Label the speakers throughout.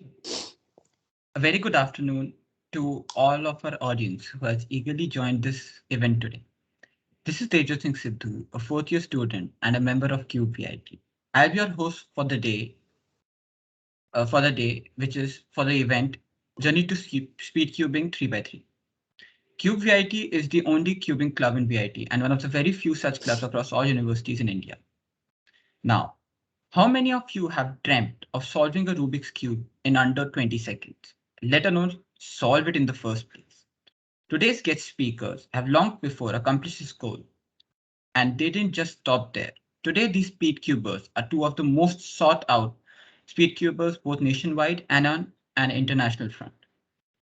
Speaker 1: A very good afternoon to all of our audience who has eagerly joined this event today. This is Tejo Singh Sidhu, a fourth year student and a member of CubeVIT. I'll be your host which is for the event Journey to Speed Cubing 3 by 3. CubeVIT is the only cubing club in VIT and one of the very few such clubs across all universities in India. Now, how many of you have dreamt of solving a Rubik's Cube in under 20 seconds, let alone solve it in the first place? Today's guest speakers have long before accomplished this goal, and they didn't just stop there. Today, these speedcubers are two of the most sought out speedcubers both nationwide and on an international front.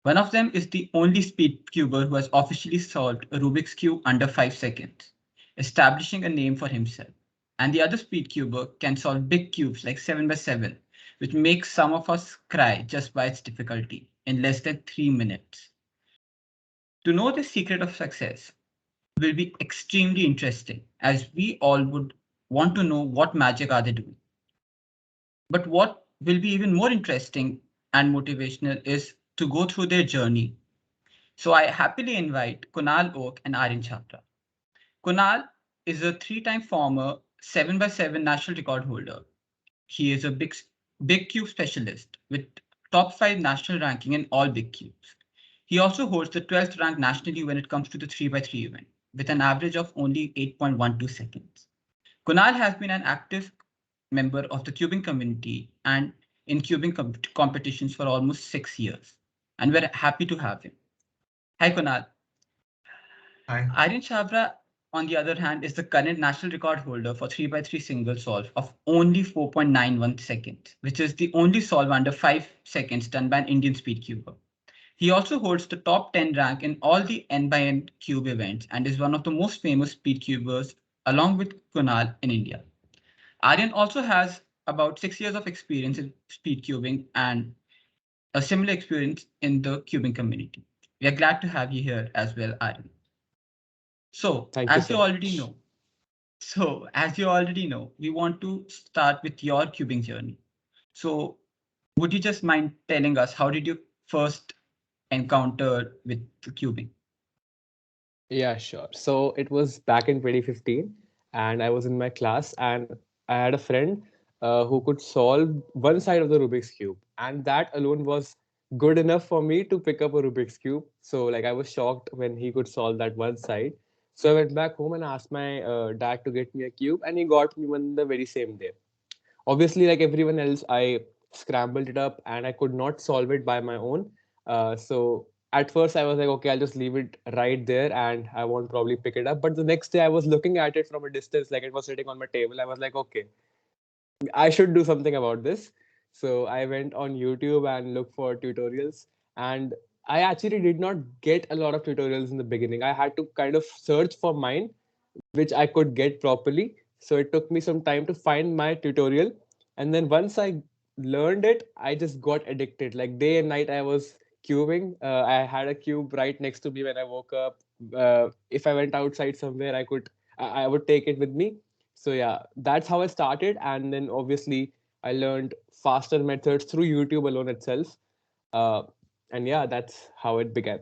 Speaker 1: One of them is the only speedcuber who has officially solved a Rubik's Cube under 5 seconds, establishing a name for himself. And the other speedcuber can solve big cubes like 7 by 7, which makes some of us cry just by its difficulty in less than 3 minutes. To know the secret of success will be extremely interesting, as we all would want to know what magic are they doing. But what will be even more interesting and motivational is to go through their journey. So I happily invite Kunal Oak and Aryan Chhabra. Kunal is a three-time former 7 by 7 national record holder. He is a big cube specialist with top 5 national ranking in all big cubes. He also holds the 12th rank nationally when it comes to the 3 by 3 event, with an average of only 8.12 seconds. Kunal has been an active member of the cubing community and in cubing competitions for almost 6 years, and we're happy to have him. Hi, Kunal.
Speaker 2: Hi.
Speaker 1: Aryan Chhabra, on the other hand, is the current national record holder for 3 by 3 single solve of only 4.91 seconds, which is the only solve under 5 seconds done by an Indian speedcuber. He also holds the top 10 rank in all the N by N cube events and is one of the most famous speedcubers along with Kunal in India. Aryan also has about 6 years of experience in speedcubing and a similar experience in the cubing community. We are glad to have you here as well, Aryan. So,
Speaker 3: Thank you
Speaker 1: as you
Speaker 3: so
Speaker 1: already
Speaker 3: much.
Speaker 1: know, we want to start with your cubing journey. So, would you just mind telling us how did you first encounter with the cubing?
Speaker 3: Yeah, sure. So it was back in 2015, and I was in my class, and I had a friend who could solve one side of the Rubik's Cube, and that alone was good enough for me to pick up a Rubik's Cube. So, like, I was shocked when he could solve that one side. So I went back home and asked my dad to get me a cube, and he got me one the very same day. Obviously, like everyone else, I scrambled it up and I could not solve it by my own. So at first I was like, okay, I'll just leave it right there and I won't probably pick it up. But the next day I was looking at it from a distance, like it was sitting on my table. I was like, okay, I should do something about this. So I went on YouTube and looked for tutorials. And I actually did not get a lot of tutorials in the beginning. I had to kind of search for mine, which I could get properly. So it took me some time to find my tutorial. And then once I learned it, I just got addicted. Like day and night, I was cubing. I had a cube right next to me when I woke up. If I went outside somewhere, I would take it with me. So yeah, that's how I started. And then obviously, I learned faster methods through YouTube alone itself. Uh, and yeah, that's how it began.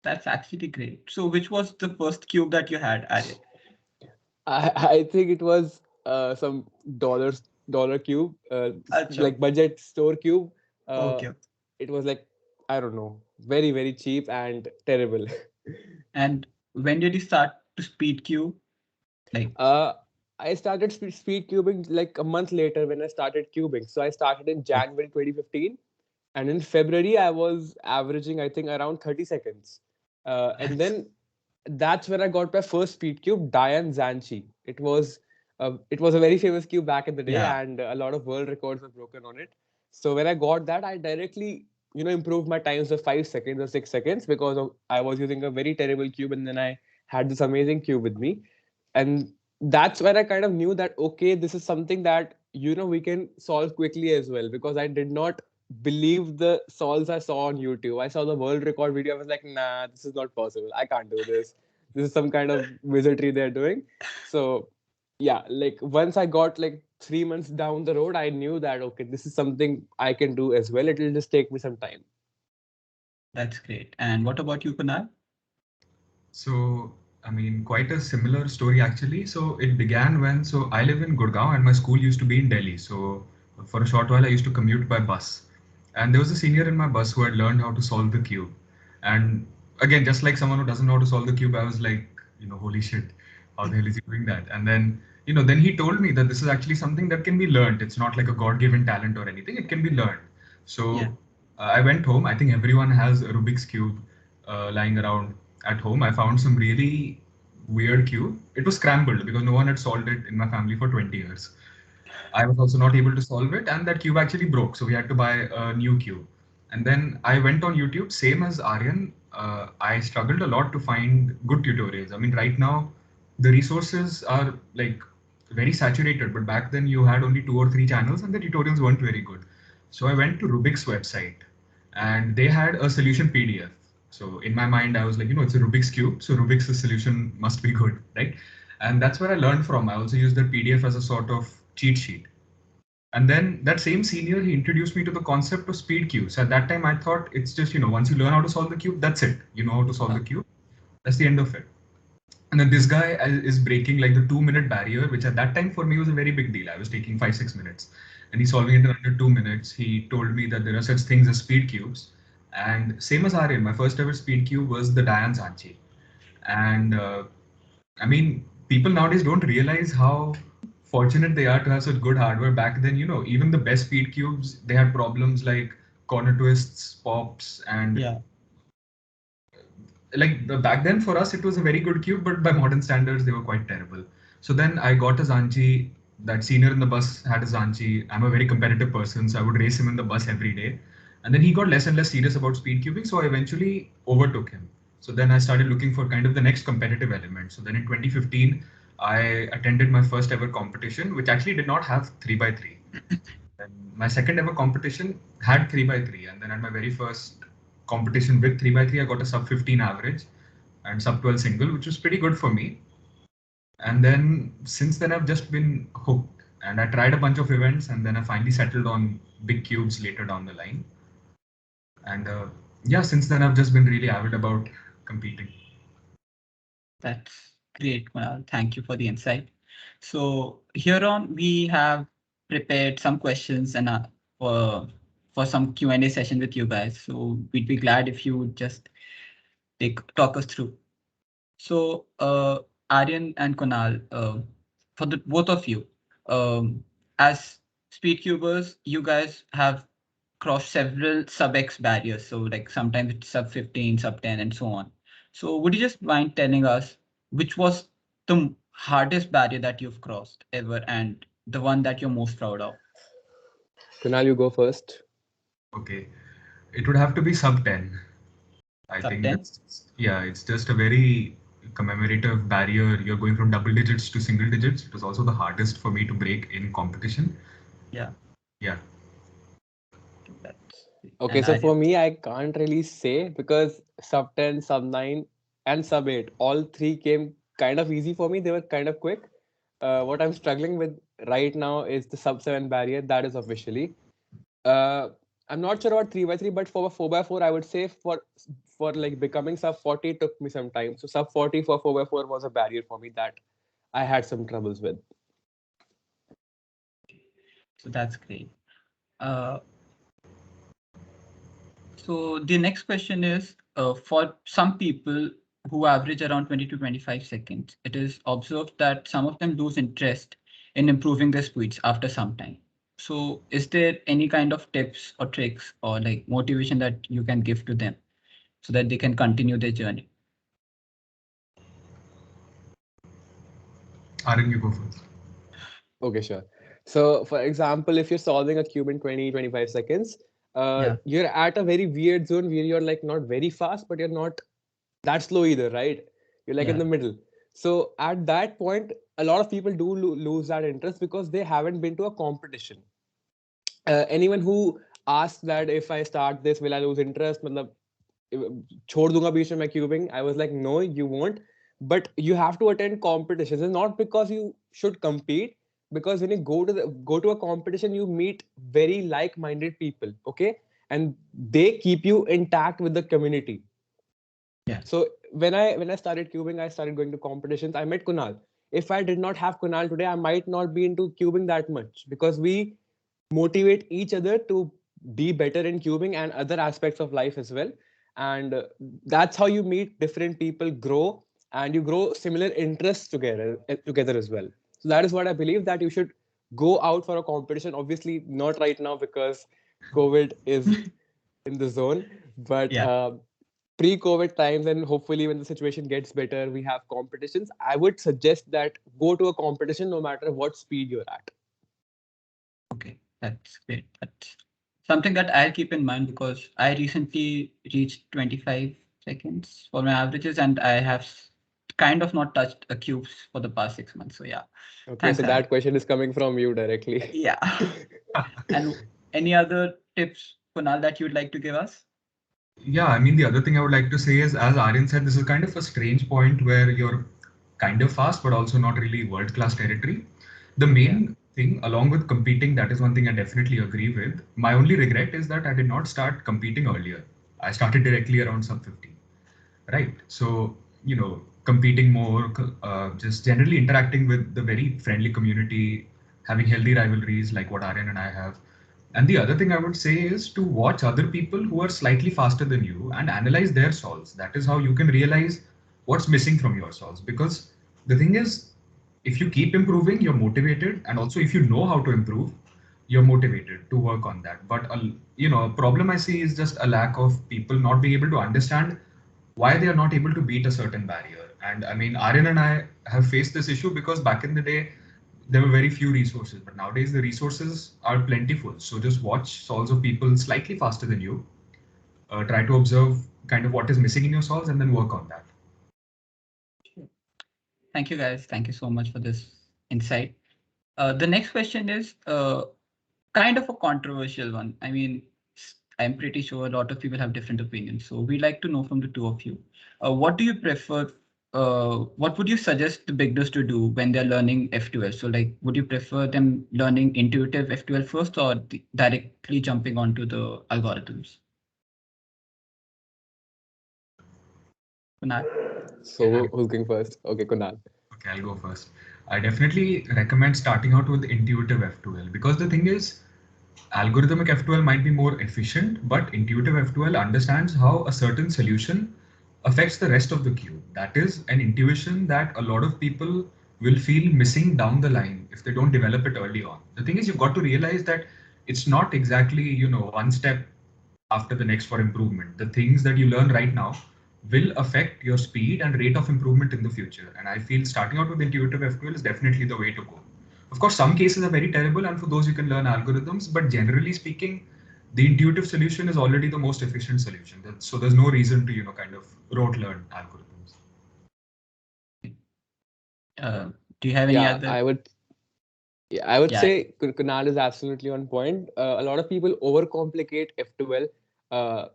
Speaker 1: That's actually great. So, which was the first cube that you had, Aryan?
Speaker 3: I think it was some dollar cube,
Speaker 1: Acha.
Speaker 3: like budget store cube. Uh,
Speaker 1: Okay.
Speaker 3: it was like, I don't know, very cheap and terrible.
Speaker 1: And when did you start to speed cube? Like,
Speaker 3: uh, I started speed cubing like a month later when I started cubing. So I started in
Speaker 1: okay.
Speaker 3: January 2015, and in February I was averaging I think around 30 seconds. And
Speaker 1: That's
Speaker 3: then that's when I got my first speed cube, Diane Zanchi. It was a very famous cube back in the day,
Speaker 1: yeah.
Speaker 3: and a lot of world records were broken on it. So when I got that, I directly improved my times of 5 seconds or 6 seconds because I was using a very terrible cube, and then I had this amazing cube with me, and that's when I kind of knew that okay, this is something that we can solve quickly as well, because I did not believe the solves I saw on YouTube. I saw the world record video. I was like, nah, this is not possible. I can't do this. This is some kind of wizardry they're doing. So yeah, like once I got like 3 months down the road, I knew that, okay, this is something I can do as well. It'll just take me some time.
Speaker 1: That's great. And what about you, Kunal?
Speaker 2: So, I mean, quite a similar story actually. So it began when, so I live in Gurgaon and my school used to be in Delhi. So for a short while, I used to commute by bus. And there was a senior in my bus who had learned how to solve the cube. And again, just like someone who doesn't know how to solve the cube, I was like, holy shit, how the hell is he doing that? And then, then he told me that this is actually something that can be learned. It's not like a God-given talent or anything. It can be learned. So
Speaker 1: Yeah.
Speaker 2: I went home. I think everyone has a Rubik's cube lying around at home. I found some really weird cube. It was scrambled because no one had solved it in my family for 20 years. I was also not able to solve it, and that cube actually broke. So we had to buy a new cube. And then I went on YouTube, same as Aryan. I struggled a lot to find good tutorials. I mean, right now, the resources are like very saturated, but back then you had only 2 or 3 channels and the tutorials weren't very good. So I went to Rubik's website and they had a solution PDF. So in my mind, I was like, it's a Rubik's cube. So Rubik's solution must be good, right? And that's where I learned from. I also used the PDF as a sort of cheat sheet. And then that same senior, he introduced me to the concept of speed cubes. At that time, I thought it's just, once you learn how to solve the cube, that's it. You know how to solve the cube. That's the end of it. And then this guy is breaking like the 2-minute barrier, which at that time for me was a very big deal. I was taking 5-6 minutes and he's solving it in under 2 minutes. He told me that there are such things as speed cubes. And same as Aryan, my first ever speed cube was the Diane Zanchi. And I mean, people nowadays don't realize how fortunate they are to have such good hardware. Back then, even the best speed cubes, they had problems like corner twists, pops, and
Speaker 1: Yeah.
Speaker 2: like back then for us it was a very good cube, but by modern standards they were quite terrible. So then I got a Zanchi. That senior in the bus had a Zanchi. I'm a very competitive person, so I would race him in the bus every day. And then he got less and less serious about speed cubing, so I eventually overtook him. So then I started looking for kind of the next competitive element. So then in 2015 I attended my first ever competition, which actually did not have 3 by 3. And my second ever competition had 3 by 3, and then at my very first competition with 3 by 3 I got a sub 15 average and sub 12 single, which was pretty good for me. And then since then I've just been hooked, and I tried a bunch of events, and then I finally settled on big cubes later down the line. And yeah, since then I've just been really avid about competing.
Speaker 1: That's great, Kunal. Thank you for the insight. So here on, we have prepared some questions and for some Q&A session with you guys. So we'd be glad if you would just talk us through. So Aryan and Kunal, for the both of you, as speedcubers, you guys have crossed several sub X barriers. So like sometimes it's sub 15, sub 10, and so on. So would you just mind telling us which was the hardest barrier that you've crossed ever and the one that you're most proud of?
Speaker 3: Kunal, you go first.
Speaker 2: Okay, it would have to be sub 10. I
Speaker 1: Sub
Speaker 2: think
Speaker 1: 10?
Speaker 2: yeah, it's just a very commemorative barrier. You're going from double digits to single digits. It was also the hardest for me to break in competition.
Speaker 1: Yeah.
Speaker 2: Yeah.
Speaker 1: That's
Speaker 3: Okay,
Speaker 1: and
Speaker 3: so for
Speaker 1: Aryan.
Speaker 3: me, I can't really say because sub 10, sub 9, and sub 8, all three came kind of easy for me. They were kind of quick. What I'm struggling with right now is the sub 7 barrier. That is officially. Uh, I'm not sure about 3 by 3, but for 4 by 4, I would say for like becoming sub 40 took me some time. So sub 40 for 4 by 4 was a barrier for me that I had some troubles with.
Speaker 1: So that's great. Uh, So the next question is, for some people who average around 20 to 25 seconds, it is observed that some of them lose interest in improving their speeds after some time. So is there any kind of tips or tricks or like motivation that you can give to them so that they can continue their journey?
Speaker 2: Aaron, you go first.
Speaker 3: Okay, sure. So, for example, if you're solving a cube in 20, 25 seconds,
Speaker 1: Yeah,
Speaker 3: you're at a very weird zone where you're like not very fast, but you're not that slow either, right? You're like in
Speaker 1: yeah,
Speaker 3: the middle. So, at that point, a lot of people do lose that interest because they haven't been to a competition. Anyone who asks that if I start this, will I lose interest? मतलब, छोड़ दूंगा बीच में मैं cubing. I was like, no, you won't. But you have to attend competitions. It's not because you should compete, because when you go to a competition, you meet very like-minded people, okay, and they keep you intact with the community.
Speaker 1: Yeah.
Speaker 3: So when I started cubing, I started going to competitions. I met Kunal. If I did not have Kunal today, I might not be into cubing that much, because we motivate each other to be better in cubing and other aspects of life as well. And that's how you meet different people, grow, and you grow similar interests together as well. So that is what I believe, that you should go out for a competition. Obviously not right now because COVID is in the zone, but
Speaker 1: Yeah.
Speaker 3: pre-COVID times, and hopefully when the situation gets better, we have competitions. I would suggest that go to a competition no matter what speed you're at.
Speaker 1: Okay, that's great. That's something that I'll keep in mind because I recently reached 25 seconds for my averages, and I have kind of not touched a cubes for the past 6 months. So yeah,
Speaker 3: Okay,
Speaker 1: thanks,
Speaker 3: so
Speaker 1: Aryan.
Speaker 3: that question is coming from you directly.
Speaker 1: Yeah. And any other tips, Kunal, that you'd like to give us?
Speaker 2: Yeah, I mean, the other thing I would like to say is, as Aryan said, this is kind of a strange point where you're kind of fast, but also not really world class territory. The main thing, along with competing, that is one thing I definitely agree with. My only regret is that I did not start competing earlier. I started directly around sub 50, right? So, competing more, just generally interacting with the very friendly community, having healthy rivalries like what Aryan and I have. And the other thing I would say is to watch other people who are slightly faster than you and analyze their solves. That is how you can realize what's missing from your solves. Because the thing is, if you keep improving, you're motivated, and also if you know how to improve, you're motivated to work on that. But a problem I see is just a lack of people not being able to understand why they are not able to beat a certain barrier. And I mean, Aryan and I have faced this issue because back in the day, there were very few resources, but nowadays the resources are plentiful. So just watch solves of people slightly faster than you. Try to observe kind of what is missing in your solves and then work on that.
Speaker 1: Thank you, guys. Thank you so much for this insight. The next question is kind of a controversial one. I mean, I'm pretty sure a lot of people have different opinions. So we'd like to know from the two of you, what do you prefer? What would you suggest the beginners to do when they're learning F12? So like, would you prefer them learning intuitive F12 first or directly jumping onto the algorithms? Kunal?
Speaker 3: So who's going first? Okay, Kunal.
Speaker 2: Okay, I'll go first. I definitely recommend starting out with intuitive F12 because the thing is, algorithmic F12 might be more efficient, but intuitive F12 understands how a certain solution affects the rest of the cube. That is an intuition that a lot of people will feel missing down the line if they don't develop it early on. The thing is, you've got to realize that it's not exactly, one step after the next for improvement. The things that you learn right now will affect your speed and rate of improvement in the future. And I feel starting out with intuitive F12 is definitely the way to go. Of course, some cases are very terrible, and for those you can learn algorithms, but generally speaking, the intuitive solution is already the most efficient solution. So there's no reason to, kind of rote learn algorithms.
Speaker 1: Uh, do you have any
Speaker 3: Yeah,
Speaker 1: other?
Speaker 3: I would
Speaker 1: Yeah.
Speaker 3: say Kunal is absolutely on point. A lot of people overcomplicate F12. Uh,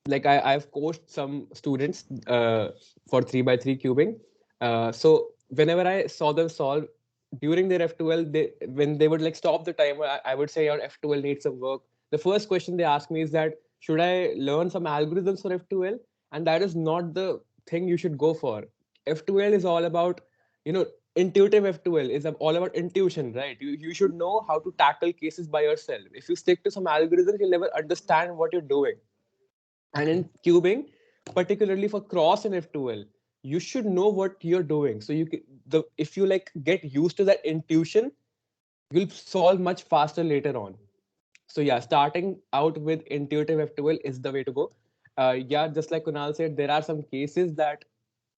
Speaker 3: like I've coached some students for 3x3 cubing. So whenever I saw them solve during their F12, when they would like stop the timer, I would say your F12 needs some work. The first question they ask me is that should I learn some algorithms for F12? And that is not the thing you should go for. F12 is all about, you know, intuitive F12 is all about intuition, right? You should know how to tackle cases by yourself. If you stick to some algorithms, you'll never understand what you're doing. And in cubing, particularly for cross and F12, you should know what you're doing. So if you like get used to that intuition, you'll solve much faster later on. So yeah, starting out with intuitive F12 is the way to go. Yeah, just like Kunal said, there are some cases that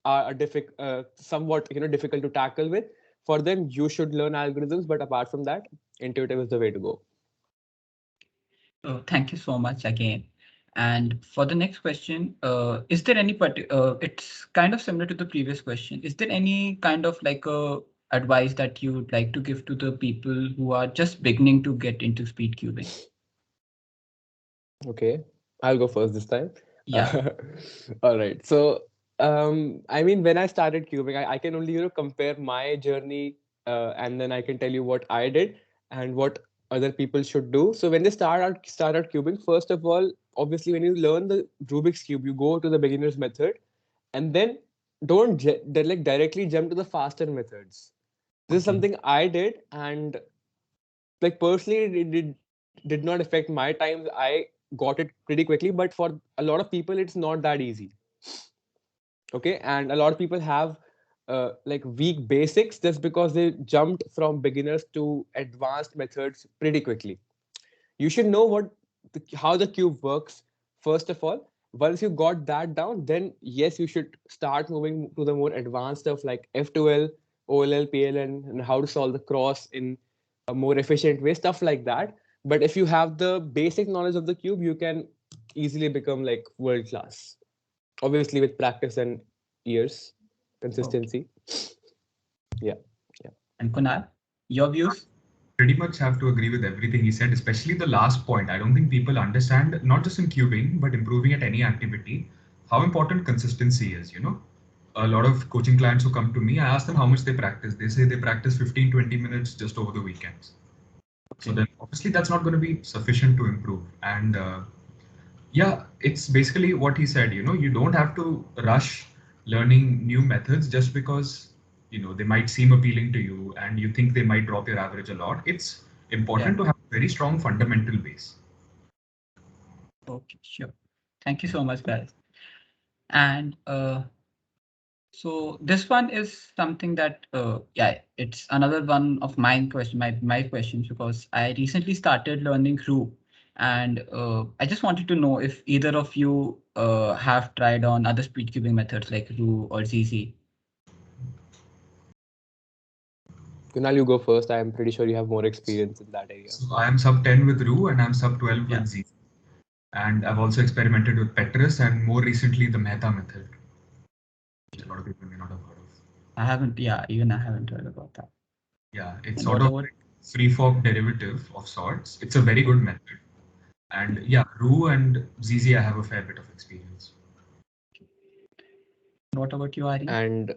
Speaker 3: are somewhat difficult to tackle with. For them, you should learn algorithms, but apart from that, intuitive is the way to go.
Speaker 1: Thank you so much again. And for the next question, is there any it's kind of similar to the previous question. Is there any kind of like a advice that you would like to give to the people who are just beginning to get into speed cubing?
Speaker 3: Okay, I'll go first this time.
Speaker 1: Yeah.
Speaker 3: All right. So, I mean, when I started cubing, I can only compare my journey and then I can tell you what I did and what other people should do. So when they start out cubing, first of all, obviously when you learn the Rubik's cube, you go to the beginner's method, and then don't like directly jump to the faster methods. This is
Speaker 1: Okay.
Speaker 3: something I did, and like personally, it did not affect my times. I got it pretty quickly, but for a lot of people, it's not that easy. Okay, and a lot of people have like weak basics just because they jumped from beginners to advanced methods pretty quickly. You should know how the cube works first of all. Once you got that down, then yes, you should start moving to the more advanced stuff like F12, OLL, PLN, and how to solve the cross in a more efficient way, stuff like that. But if you have the basic knowledge of the cube, you can easily become like world class, obviously with practice and years
Speaker 1: Okay.
Speaker 3: consistency. Yeah.
Speaker 1: And Kunal, your views?
Speaker 2: Pretty much have to agree with everything he said, especially the last point. I don't think people understand, not just in cubing, but improving at any activity, how important consistency is. A lot of coaching clients who come to me, I ask them how much they practice. They say they practice 15-20 minutes just over the weekends. So
Speaker 1: Okay.
Speaker 2: then obviously that's not going to be sufficient to improve. And yeah, it's basically what he said. You don't have to rush learning new methods just because they might seem appealing to you and you think they might drop your average a lot. It's
Speaker 1: Yeah.
Speaker 2: important to have a very strong fundamental base.
Speaker 1: Okay. Sure. Thank you so much, guys. And so this one is something that yeah, it's another one of my questions, because I recently started learning Ru, and I just wanted to know if either of you have tried on other speed cubing methods like Ru or ZZ.
Speaker 3: Kunal, you go first. I am pretty sure you have more experience in that area.
Speaker 2: So I am sub 10 with Ru and I'm sub 12
Speaker 1: Yeah,
Speaker 2: with Z. And I've also experimented with Petrus and more recently the Mehta method, which a lot of people may not have heard of.
Speaker 1: I haven't. Yeah, even I haven't heard about that.
Speaker 2: Yeah, it's
Speaker 1: And
Speaker 2: sort
Speaker 1: what
Speaker 2: of
Speaker 1: about?
Speaker 2: like free form derivative of sorts. It's a very good method. And yeah, Ru and ZZ, I have a fair bit of experience.
Speaker 1: What about you, Ari?
Speaker 3: And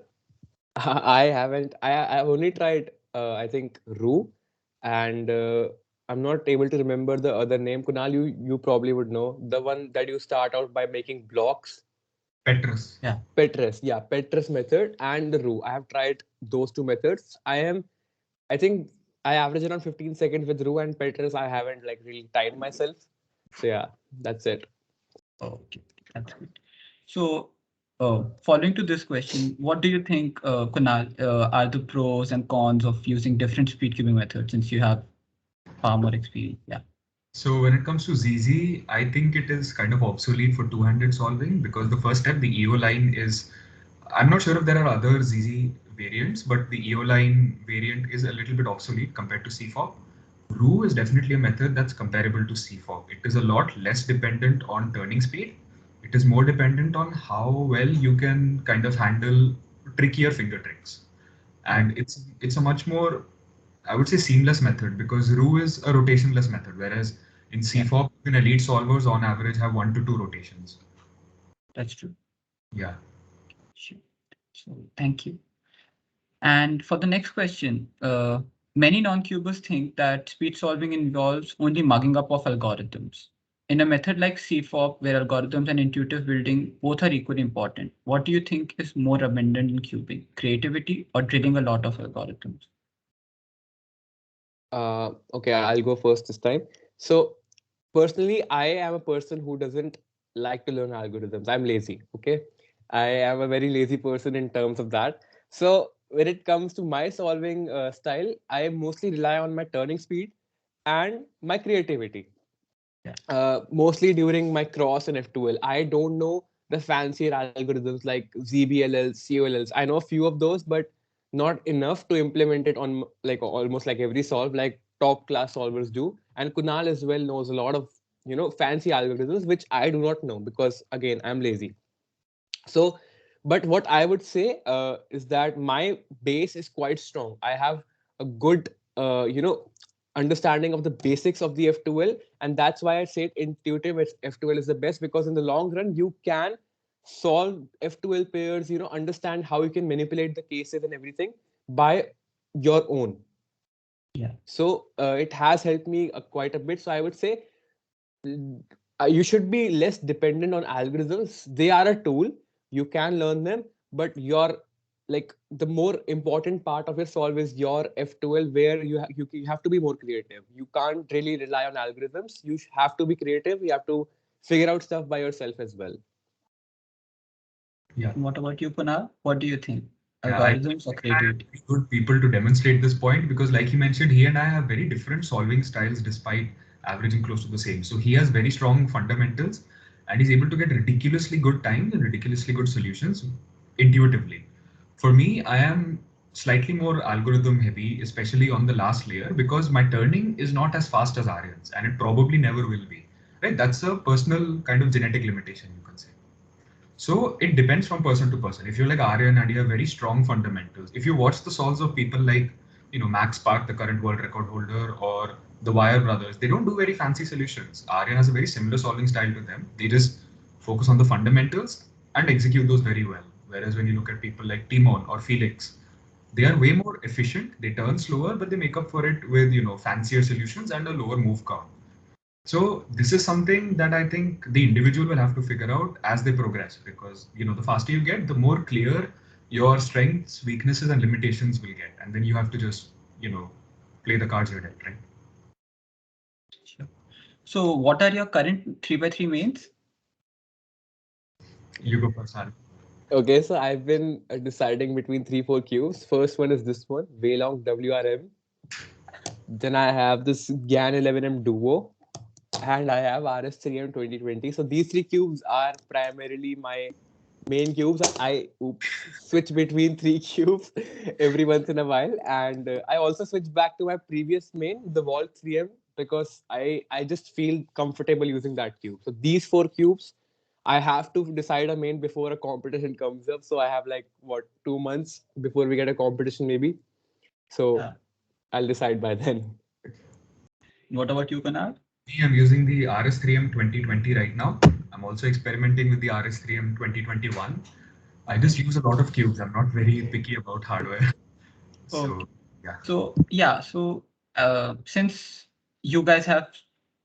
Speaker 3: I haven't. I've only tried. I think Ru, and I'm not able to remember the other name. Kunal, you probably would know the one that you start out by making blocks.
Speaker 2: Petrus.
Speaker 1: Yeah.
Speaker 3: Petrus, yeah, Petrus method and the Ru. I have tried those two methods. I think I average around 15 seconds with Ru and Petrus. I haven't like really timed myself. So yeah, that's it.
Speaker 1: Okay, that's good. So, following to this question, what do you think, Kunal, are the pros and cons of using different speed cubing methods, since you have far more experience? Yeah.
Speaker 2: So when it comes to ZZ, I think it is kind of obsolete for two-handed solving because the first step, the EO line is, I'm not sure if there are other ZZ variants, but the EO line variant is a little bit obsolete compared to CFOP. Ru is definitely a method that's comparable to CFOP. It is a lot less dependent on turning speed. It is more dependent on how well you can kind of handle trickier finger tricks. And it's a much more, I would say, seamless method because Ru is a rotationless method, whereas in
Speaker 1: Yeah,
Speaker 2: CFOP, even elite solvers on average have 1 to 2 rotations.
Speaker 1: that's true.
Speaker 2: Yeah.
Speaker 1: Sure. So, thank you. And for the next question, many non-cubers think that speed solving involves only mugging up of algorithms. In a method like CFOP, where algorithms and intuitive building both are equally important, what do you think is more abundant in cubing, creativity or drilling a lot of algorithms?
Speaker 3: Okay, I'll go first this time. So personally, I am a person who doesn't like to learn algorithms. I'm lazy. Okay, I am a very lazy person in terms of that. So when it comes to my solving style, I mostly rely on my turning speed and my creativity.
Speaker 1: Yeah,
Speaker 3: Mostly during my cross and F2L. I don't know the fancier algorithms like ZBLLs, COLLs. I know a few of those, but not enough to implement it on like almost like every solve like top class solvers do. And Kunal as well knows a lot of fancy algorithms which I do not know because again I'm lazy. So, but what I would say is that my base is quite strong. I have a good understanding of the basics of the F2L, and that's why I say intuitive F2L is the best because in the long run you can solve F2L pairs, understand how you can manipulate the cases and everything by your own.
Speaker 1: Yeah.
Speaker 3: So it has helped me quite a bit. So I would say you should be less dependent on algorithms. They are a tool, you can learn them, but your like the more important part of your solve is your F12, where you have to be more creative. You can't really rely on algorithms. You have to be creative. You have to figure out stuff by yourself as well.
Speaker 2: Yeah.
Speaker 1: What about you, Kunal? What do you think?
Speaker 2: Yeah,
Speaker 1: Algorithms or creativity?
Speaker 2: good people to demonstrate this point, because like he mentioned, he and I have very different solving styles despite averaging close to the same. So he has very strong fundamentals and he's able to get ridiculously good times and ridiculously good solutions intuitively. For me, I am slightly more algorithm heavy, especially on the last layer, because my turning is not as fast as Aryan's and it probably never will be. Right? That's a personal kind of genetic limitation, you can say. So it depends from person to person. If you're like Aryan and you have very strong fundamentals, if you watch the solves of people like, Max Park, the current world record holder, or the Wire brothers, they don't do very fancy solutions. Aryan has a very similar solving style to them. They just focus on the fundamentals and execute those very well. Whereas when you look at people like Timon or Felix, they are way more efficient. They turn slower, but they make up for it with, fancier solutions and a lower move count. So this is something that I think the individual will have to figure out as they progress, because the faster you get, the more clear your strengths, weaknesses, and limitations will get, and then you have to just play the cards you're dealt, right?
Speaker 1: Sure. So what are your current 3x3 mains?
Speaker 2: You go first, Harry.
Speaker 3: Okay, so I've been deciding between 3 4 cubes. First one is this one, Waylong WRM. Then I have this GAN 11M Duo, and I have RS3M 2020. So these three cubes are primarily my main cubes. I switch between three cubes every once in a while, and I also switch back to my previous main, the Vault 3M, because I just feel comfortable using that cube. So these four cubes, I have to decide a main before a competition comes up. So I have like what 2 months before we get a competition maybe. So
Speaker 1: Yeah.
Speaker 3: I'll decide by then.
Speaker 1: What about you, Kunal?
Speaker 2: Me, I'm using the RS3M 2020 right now. I'm also experimenting with the RS3M 2021. I just use a lot of cubes. I'm not very picky about hardware.
Speaker 1: Okay.
Speaker 2: So yeah.
Speaker 1: So yeah, since you guys have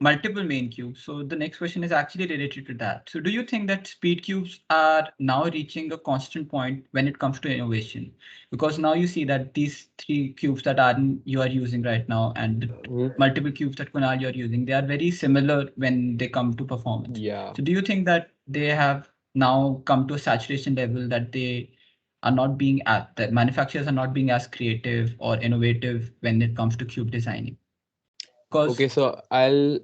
Speaker 1: multiple main cubes, so the next question is actually related to that. So do you think that speed cubes are now reaching a constant point when it comes to innovation? Because now you see that these three cubes that you are using right now and the multiple cubes that Kunal you're using, they are very similar when they come to performance.
Speaker 3: Yeah.
Speaker 1: So do you think that they have now come to a saturation level that they are not being at the manufacturers are not being as creative or innovative when it comes to cube designing? Because
Speaker 3: Okay, so I'll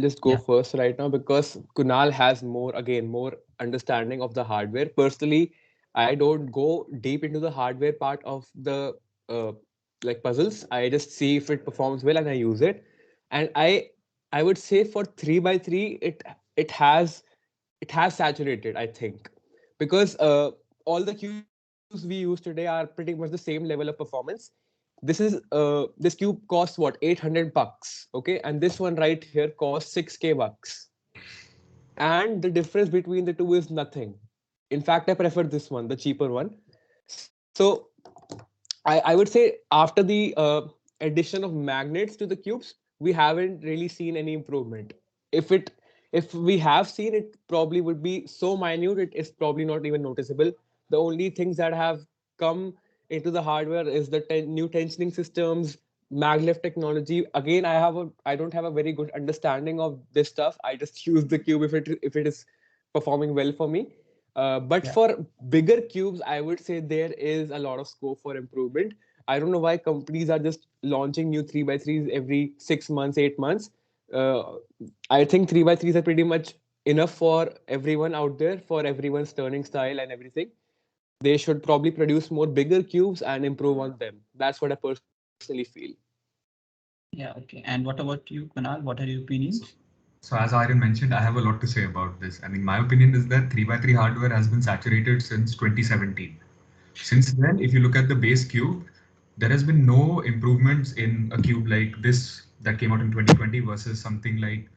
Speaker 3: just go
Speaker 1: yeah,
Speaker 3: first right now because Kunal has more understanding of the hardware. Personally, I don't go deep into the hardware part of the uh, like puzzles. I just see if it performs well and I use it. And I would say for 3x3, it has it has saturated, I think, because all the cubes we use today are pretty much the same level of performance. This cube costs what, 800 bucks, okay, and this one right here costs 6K bucks, and the difference between the two is nothing. In fact, I prefer this one, the cheaper one. So I would say after the addition of magnets to the cubes, we haven't really seen any improvement. If it if we have seen it, probably would be so minute it is probably not even noticeable. The only things that have come into the hardware is the new tensioning systems, maglev technology. Again, I don't have a very good understanding of this stuff. I just use the cube if it is performing well for me. But
Speaker 1: yeah,
Speaker 3: for bigger cubes, I would say there is a lot of scope for improvement. I don't know why companies are just launching new 3x3s every 6 months, 8 months. Uh, I think 3x3s are pretty much enough for everyone out there, for everyone's turning style and everything. They should probably produce more bigger cubes and improve on them. That's what I personally feel.
Speaker 1: yeah, okay. And what about you, Kunal? What are your
Speaker 2: So,
Speaker 1: opinions?
Speaker 2: so as Aryan mentioned, I have a lot to say about this. I mean, my opinion is that 3x3 hardware has been saturated since 2017. Since then, if you look at the base cube, there has been no improvements in a cube like this that came out in 2020 versus something like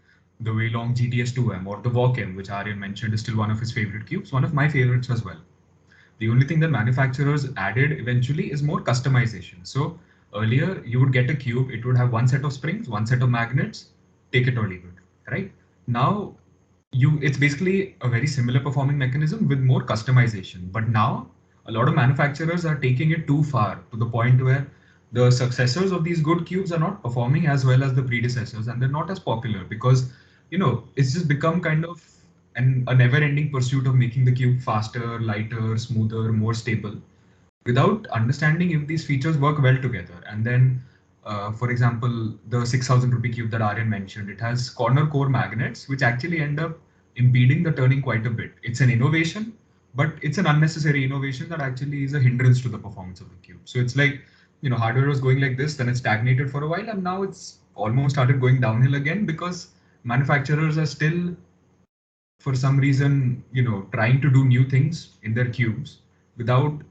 Speaker 2: the Waylong GTS2M or the VOC-M, which Aryan mentioned is still one of his favorite cubes, one of my favorites as well. The only thing that manufacturers added eventually is more customization. So earlier you would get a cube, it would have one set of springs, one set of magnets, take it or leave it, right? Now it's basically a very similar performing mechanism with more customization. But now a lot of manufacturers are taking it too far to the point where the successors of these good cubes are not performing as well as the predecessors, and they're not as popular because it's just become kind of a never-ending pursuit of making the cube faster, lighter, smoother, more stable, without understanding if these features work well together. And then, for example, the 6,000 rupee cube that Aryan mentioned, it has corner core magnets, which actually end up impeding the turning quite a bit. It's an innovation, but it's an unnecessary innovation that actually is a hindrance to the performance of the cube. So it's like, hardware was going like this, then it stagnated for a while, and now it's almost started going downhill again because manufacturers are still, for some reason, trying to do new things in their cubes without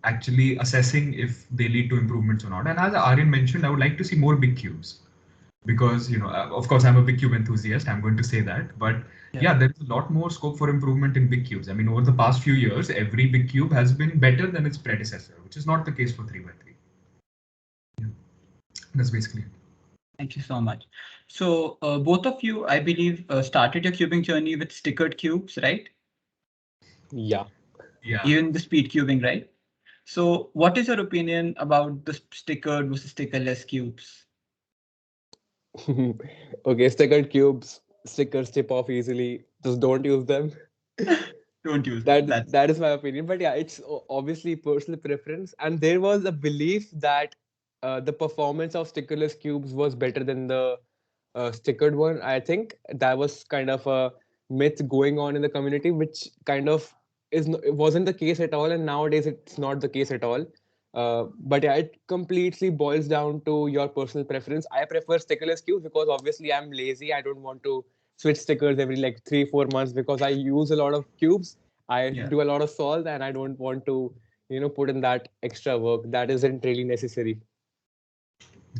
Speaker 2: actually assessing if they lead to improvements or not. And as Aryan mentioned, I would like to see more big cubes because, of course, I'm a big cube enthusiast. I'm going to say that. But yeah, there's a lot more scope for improvement in big cubes. I mean, over the past few years, every big cube has been better than its predecessor, which is not the case for 3x3. Yeah, that's basically it.
Speaker 1: Thank you so much. So both of you, I believe, started your cubing journey with stickered cubes, right?
Speaker 3: Yeah.
Speaker 2: Yeah.
Speaker 1: Even the speed cubing, right? So what is your opinion about the stickered versus stickerless cubes?
Speaker 3: Okay, stickered cubes, stickers tip off easily. Just don't use them.
Speaker 1: Don't use that.
Speaker 3: That is my opinion. But yeah, it's obviously personal preference. And there was a belief that the performance of stickerless cubes was better than the stickered one. I think that was kind of a myth going on in the community, which kind of it wasn't the case at all. And nowadays it's not the case at all. But yeah, it completely boils down to your personal preference. I prefer stickerless cubes because obviously I'm lazy. I don't want to switch stickers every like 3-4 months because I use a lot of cubes. I do a lot of solve and I don't want to, put in that extra work that isn't really necessary.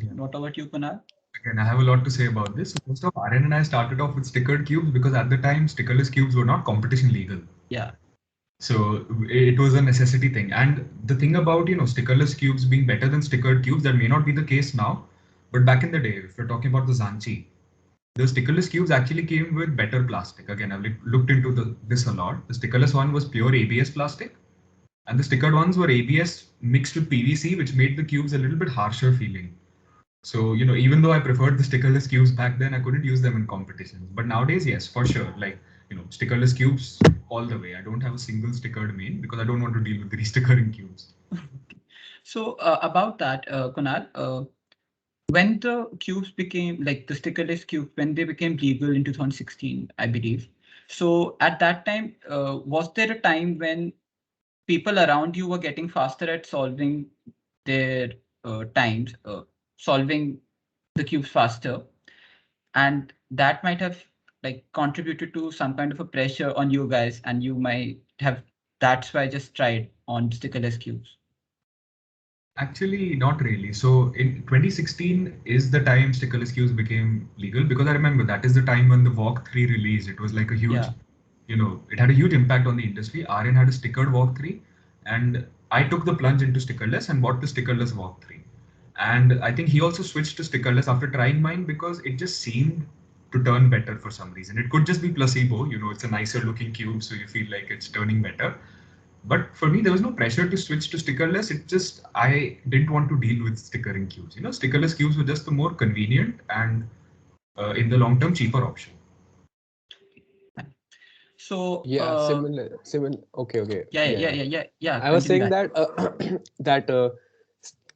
Speaker 2: Yeah.
Speaker 1: What about you, Kunal?
Speaker 2: Again, I have a lot to say about this. Most of Aryan and I started off with stickered cubes because at the time, stickerless cubes were not competition legal.
Speaker 1: Yeah.
Speaker 2: So it was a necessity thing. And the thing about, stickerless cubes being better than stickered cubes, that may not be the case now. But back in the day, if we're talking about the Zanchi, the stickerless cubes actually came with better plastic. Again, I've looked into this a lot. The stickerless one was pure ABS plastic, and the stickered ones were ABS mixed with PVC, which made the cubes a little bit harsher feeling. So, even though I preferred the stickerless cubes back then, I couldn't use them in competitions. But nowadays, yes, for sure. Like, stickerless cubes all the way. I don't have a single stickered main because I don't want to deal with re-stickering cubes.
Speaker 1: So about that, Kunal, when the cubes became like the stickerless cubes, when they became legal in 2016, I believe. So at that time, was there a time when people around you were getting faster at solving their times, solving the cubes faster, and that might have like contributed to some kind of a pressure on you guys, and you might have that's why I just tried on stickerless cubes?
Speaker 2: Actually, not really. So in 2016 is the time stickerless cubes became legal because I remember that is the time when the Walk 3 released. It was like a huge, it had a huge impact on the industry. Aryan had a stickered Walk 3, and I took the plunge into stickerless and bought the stickerless Walk 3. And I think he also switched to stickerless after trying mine because it just seemed to turn better for some reason. It could just be placebo, it's a nicer looking cube, so you feel like it's turning better. But for me, there was no pressure to switch to stickerless. It just, I didn't want to deal with stickering cubes. Stickerless cubes were just the more convenient and in the long term, cheaper option.
Speaker 1: So
Speaker 3: Yeah, similar. Okay.
Speaker 1: Yeah.
Speaker 3: I was saying
Speaker 1: Continue
Speaker 3: that that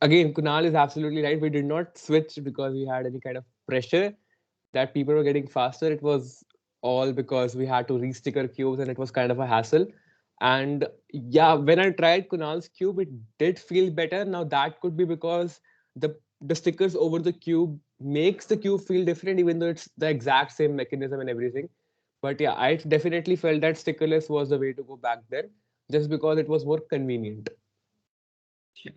Speaker 3: again, Kunal is absolutely right. We did not switch because we had any kind of pressure that people were getting faster. It was all because we had to resticker cubes and it was kind of a hassle. And yeah, when I tried Kunal's cube, it did feel better. Now that could be because the stickers over the cube makes the cube feel different, even though it's the exact same mechanism and everything. But yeah, I definitely felt that stickerless was the way to go back then, just because it was more convenient.
Speaker 1: Sure.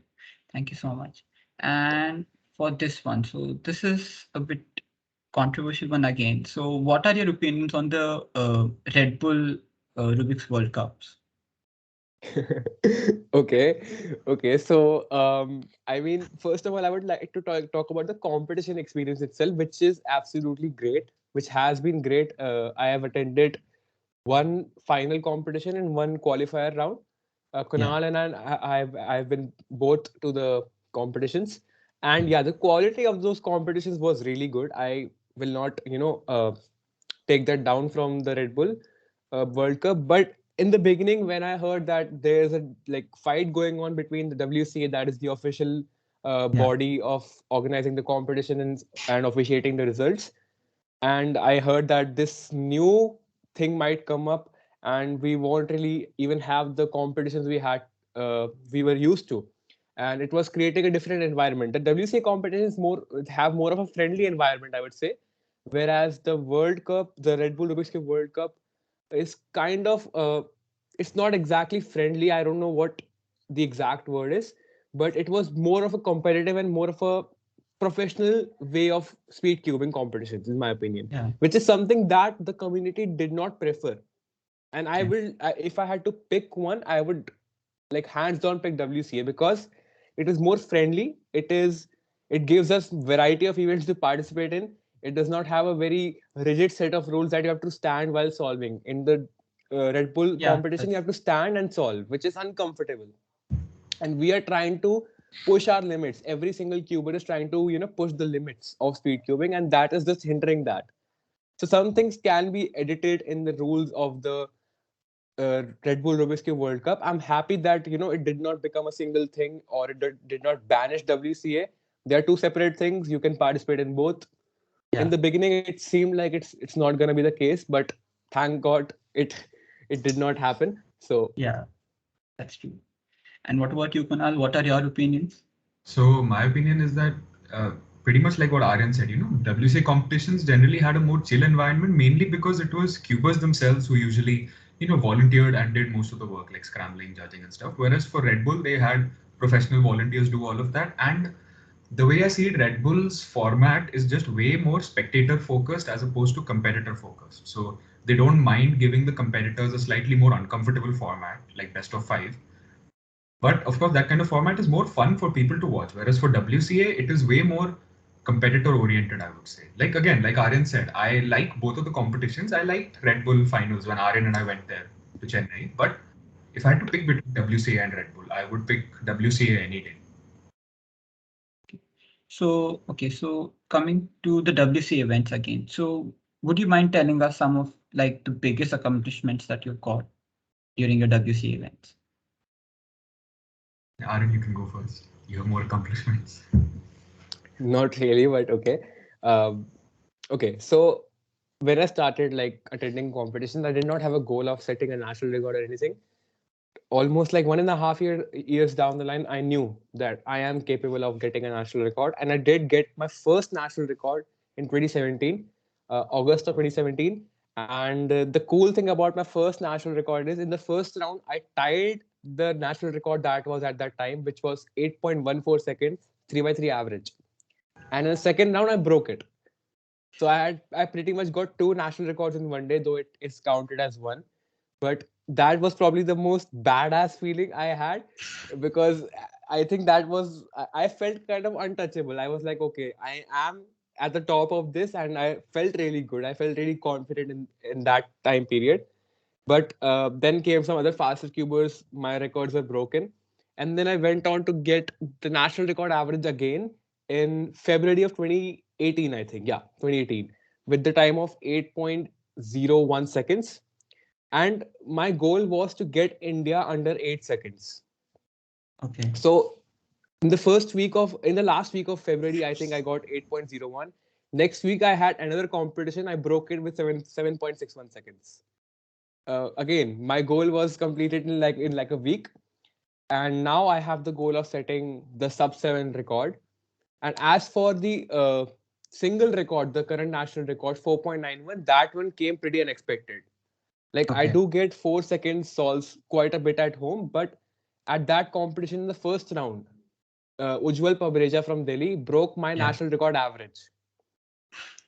Speaker 1: Thank you so much. And for this one, so this is a bit controversial one again. So what are your opinions on the Red Bull Rubik's World Cups?
Speaker 3: Okay. So, I mean, first of all, I would like to talk about the competition experience itself, which is absolutely great, which has been great. I have attended one final competition and one qualifier round.
Speaker 1: Yeah.
Speaker 3: Kunal and I've been both to the competitions, and yeah, the quality of those competitions was really good. I will not, take that down from the Red Bull World Cup. But in the beginning, when I heard that there's a like fight going on between the WCA, that is the official
Speaker 1: Yeah.
Speaker 3: body of organizing the competition and officiating the results, and I heard that this new thing might come up, and we won't really even have the competitions we were used to, and it was creating a different environment. The WCA competitions more of a friendly environment, I would say, whereas the World Cup, the Red Bull Rubik's Cube World Cup, is kind of it's not exactly friendly. I don't know what the exact word is, but it was more of a competitive and more of a professional way of speed cubing competitions, in my opinion,
Speaker 1: Yeah.
Speaker 3: which is something that the community did not prefer. And
Speaker 1: Okay.
Speaker 3: if I had to pick one, I would like hands down pick WCA because it is more friendly. It gives us variety of events to participate in. It does not have a very rigid set of rules that you have to stand while solving. In the Red Bull
Speaker 1: Yeah.
Speaker 3: competition, you have
Speaker 1: That's
Speaker 3: to stand and solve, which is uncomfortable. And we are trying to push our limits. Every single cuber is trying to push the limits of speed cubing, and that is just hindering that. So some things can be edited in the rules of the Red Bull Rubik's Cube World Cup. I'm happy that it did not become a single thing, or it did not banish WCA. They are two separate things. You can participate in both. In
Speaker 1: yeah.
Speaker 3: the beginning, it seemed like it's not going to be the case, but thank God it did not happen. So
Speaker 1: Yeah. That's true. And what about you, Kunal? What are your opinions?
Speaker 2: So my opinion is that pretty much like what Aryan said, WCA competitions generally had a more chill environment, mainly because it was cubers themselves who usually, volunteered and did most of the work, like scrambling, judging, and stuff. Whereas for Red Bull, they had professional volunteers do all of that. And the way I see it, Red Bull's format is just way more spectator focused as opposed to competitor focused. So they don't mind giving the competitors a slightly more uncomfortable format, like best of five, but of course, that kind of format is more fun for people to watch. Whereas for WCA, it is way more competitor oriented, I would say. Like again, like Aryan said, I like both of the competitions. I liked Red Bull finals when Aryan and I went there to Chennai. But if I had to pick between WCA and Red Bull, I would pick WCA any day.
Speaker 1: So, okay, so coming to the WC events again. So, would you mind telling us some of like the biggest accomplishments that you've got during your WC events?
Speaker 2: Aryan, you can go first. You have more accomplishments.
Speaker 3: not really, but okay. Um, okay, so when I started like attending competitions, I did not have a goal of setting a national record or anything. Almost like 1.5 years down the line, I knew that I am capable of getting a national record, and I did get my first national record in 2017, August of 2017. And the cool thing about my first national record is in the first round, I tied the national record that was at that time, which was 8.14 seconds, 3x3 average. And in the second round, I broke it. So I pretty much got two national records in one day, though it is counted as one. But that was probably the most badass feeling I had, because I think that was I felt kind of untouchable. I was like, okay, I am at the top of this, and I felt really good. I felt really confident in that time period. But then came some other faster cubers. My records were broken, and then I went on to get the national record average again in February of 2018. I think, yeah, 2018, with the time of 8.01 seconds, and my goal was to get India under 8 seconds.
Speaker 1: Okay.
Speaker 3: So in the last week of February, I think I got 8.01. Next week I had another competition. I broke it with 7.61 seconds. Again, my goal was completed in like a week, and now I have the goal of setting the sub 7 record. And as for the single record, the current national record 4.91, that one came pretty unexpected. Like I
Speaker 1: Okay.
Speaker 3: do get 4 seconds solves quite a bit at home, but at that competition in the first round, Ujjwal Pabreja from Delhi broke my
Speaker 1: Yeah.
Speaker 3: national record average,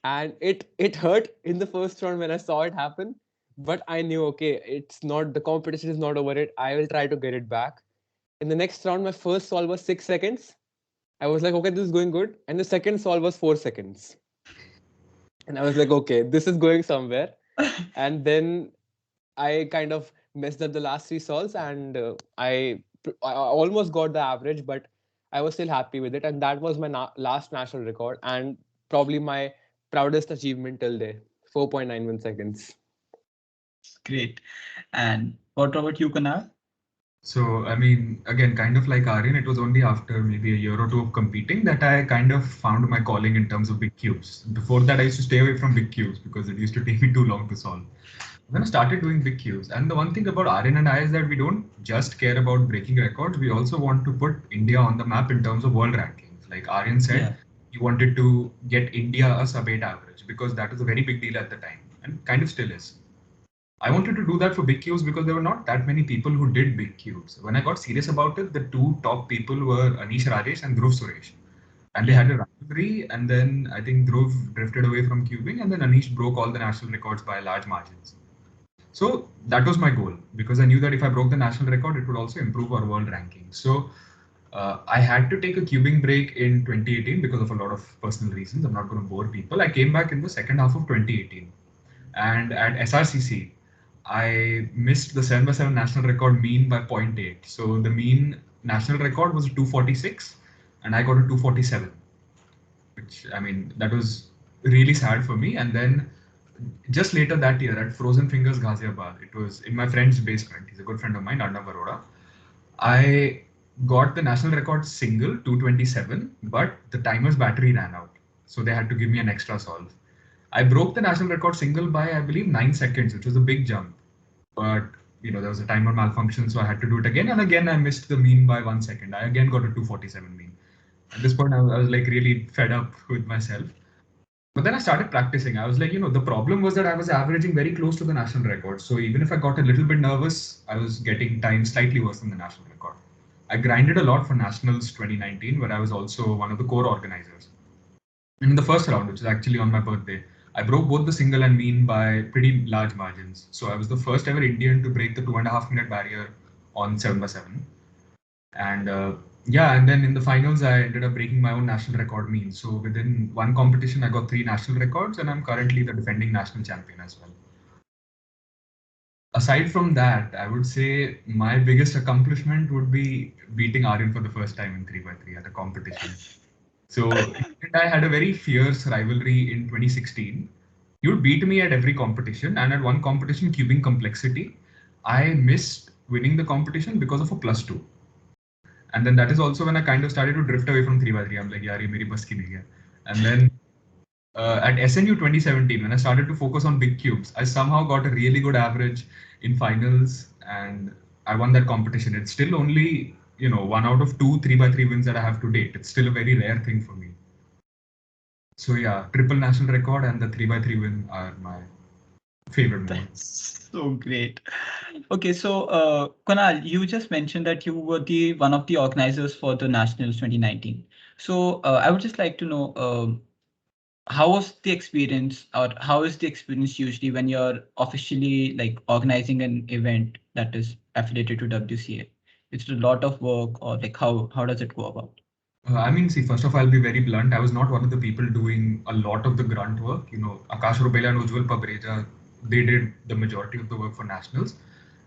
Speaker 3: and it hurt in the first round when I saw it happen. But I knew, okay, it's not, the competition is not over it. I will try to get it back. In the next round, my first solve was 6 seconds. I was like, okay, this is going good. And the second solve was 4 seconds. And I was like, okay, this is going somewhere. And then I kind of messed up the last three solves, and I almost got the average, but I was still happy with it. And that was my last national record, and probably my proudest achievement till day, 4.91 seconds.
Speaker 1: Great. And what about you, Kunal?
Speaker 2: So, I mean, again, kind of like Aryan, it was only after maybe a year or two of competing that I kind of found my calling in terms of big cubes. Before that, I used to stay away from big cubes because it used to take me too long to solve. Then I started doing big cubes. And the one thing about Aryan and I is that we don't just care about breaking records, we also want to put India on the map in terms of world rankings. Like Aryan said,
Speaker 1: Yeah.
Speaker 2: he wanted to get India a sub 8 average because that was a very big deal at the time and kind of still is. I wanted to do that for big cubes because there were not that many people who did big cubes. When I got serious about it, the two top people were Anish Rajesh and Dhruv Suresh. And they
Speaker 1: Yeah.
Speaker 2: had a rivalry, and then I think Dhruv drifted away from cubing, and then Anish broke all the national records by large margins. So that was my goal because I knew that if I broke the national record, it would also improve our world ranking. So I had to take a cubing break in 2018 because of a lot of personal reasons. I'm not going to bore people. I came back in the second half of 2018, and at SRCC, I missed the 7x7 national record mean by zero point 0.8. So the mean national record was 246, and I got a 247, which I mean, that was really sad for me. And then just later that year at Frozen Fingers Ghaziabad, it was in my friend's basement. He's a good friend of mine, Arnav Baroda. I got the national record single 227, but the timer's battery ran out. So they had to give me an extra solve. I broke the national record single by, I believe, 9 seconds, which was a big jump. But there was a timer malfunction, so I had to do it again. And again, I missed the mean by 1 second. I again got a 247 mean. At this point, I was like really fed up with myself. But then I started practicing. I was like, the problem was that I was averaging very close to the national record. So even if I got a little bit nervous, I was getting time slightly worse than the national record. I grinded a lot for Nationals 2019, where I was also one of the core organizers. And in the first round, which is actually on my birthday, I broke both the single and mean by pretty large margins. So I was the first ever Indian to break the 2.5 minute barrier on 7x7. And yeah, and then in the finals, I ended up breaking my own national record mean. So within one competition, I got 3 national records, and I'm currently the defending national champion as well. Aside from that, I would say my biggest accomplishment would be beating Aryan for the first time in 3x3 at a competition. So he and I had a very fierce rivalry in 2016. He would beat me at every competition, and at one competition, cubing complexity, I missed winning the competition because of a +2. And then that is also when I kind of started to drift away from 3x3. I'm like, yaar, ye meri bas ki nahi hai. And then at SNU 2017, when I started to focus on big cubes, I somehow got a really good average in finals, and I won that competition. It's still only, one out of two 3x3 wins that I have to date. It's still a very rare thing for me. So yeah, triple national record and the 3x3 win are my favorite moments.
Speaker 1: That's so great. Okay, so Kunal, you just mentioned that you were the one of the organizers for the Nationals 2019. So I would just like to know how was the experience, or how is the experience usually when you're officially like organizing an event that is affiliated to WCA? Is it a lot of work, or like how does it go about?
Speaker 2: I mean, see, first of all, I'll be very blunt. I was not one of the people doing a lot of the grunt work. Akash Rubela and Ujjwal Pabreja, they did the majority of the work for nationals.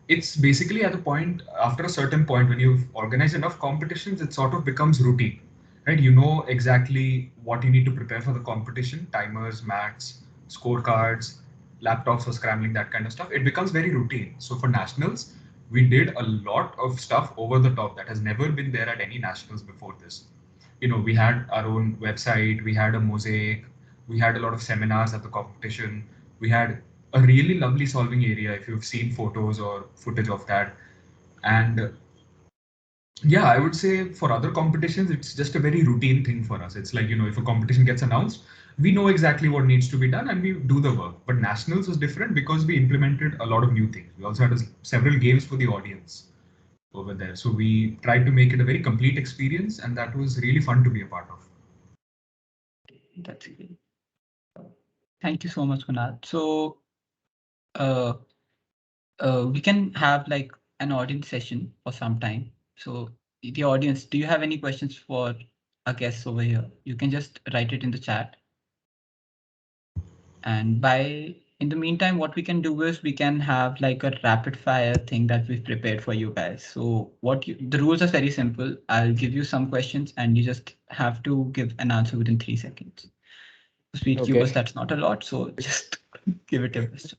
Speaker 2: It's basically at the point, after a certain point, when you've organized enough competitions, it sort of becomes routine, right? You know exactly what you need to prepare for the competition, timers, mats, scorecards, laptops for scrambling, that kind of stuff. It becomes very routine. So for nationals, we did a lot of stuff over the top that has never been there at any nationals before this. We had our own website, we had a mosaic, we had a lot of seminars at the competition, we had a really lovely solving area if you've seen photos or footage of that. And yeah, I would say for other competitions, it's just a very routine thing for us. It's like, if a competition gets announced, we know exactly what needs to be done and we do the work. But nationals was different because we implemented a lot of new things. We also had several games for the audience over there. So we tried to make it a very complete experience, and that was really fun to be a part of.
Speaker 1: That's great. Thank you so much, Kunal. So We can have like an audience session for some time. So the audience, do you have any questions for our guests over here? You can just write it in the chat. And in the meantime, what we can do is we can have like a rapid fire thing that we've prepared for you guys. So the rules are very simple. I'll give you some questions and you just have to give an answer within 3 seconds. Speed
Speaker 3: Okay.
Speaker 1: cubers, that's not a lot. So just give it your best.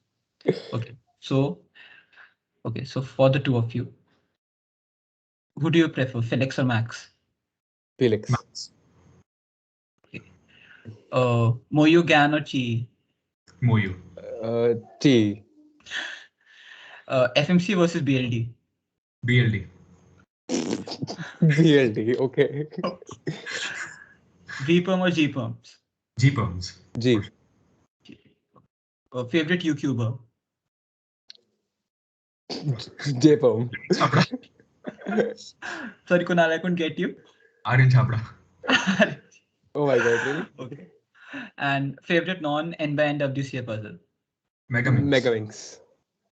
Speaker 1: Okay. So for the two of you, who do you prefer, Felix or Max?
Speaker 3: Felix.
Speaker 2: Max.
Speaker 1: Okay. Moyu, Gan or Chi?
Speaker 2: Moyu.
Speaker 3: T.
Speaker 1: FMC versus BLD?
Speaker 2: BLD.
Speaker 3: BLD. Okay.
Speaker 1: VPerm or GPerms?
Speaker 2: G-perms.
Speaker 3: G.
Speaker 1: Favorite YouTuber?
Speaker 3: J-perm.
Speaker 2: Chapra.
Speaker 1: Sorry, Kunal, I couldn't get you.
Speaker 2: Aryan Chapra.
Speaker 3: Oh my god, really?
Speaker 1: Okay. And favorite non-N by N WCA puzzle?
Speaker 2: Megaminx.
Speaker 3: Megaminx.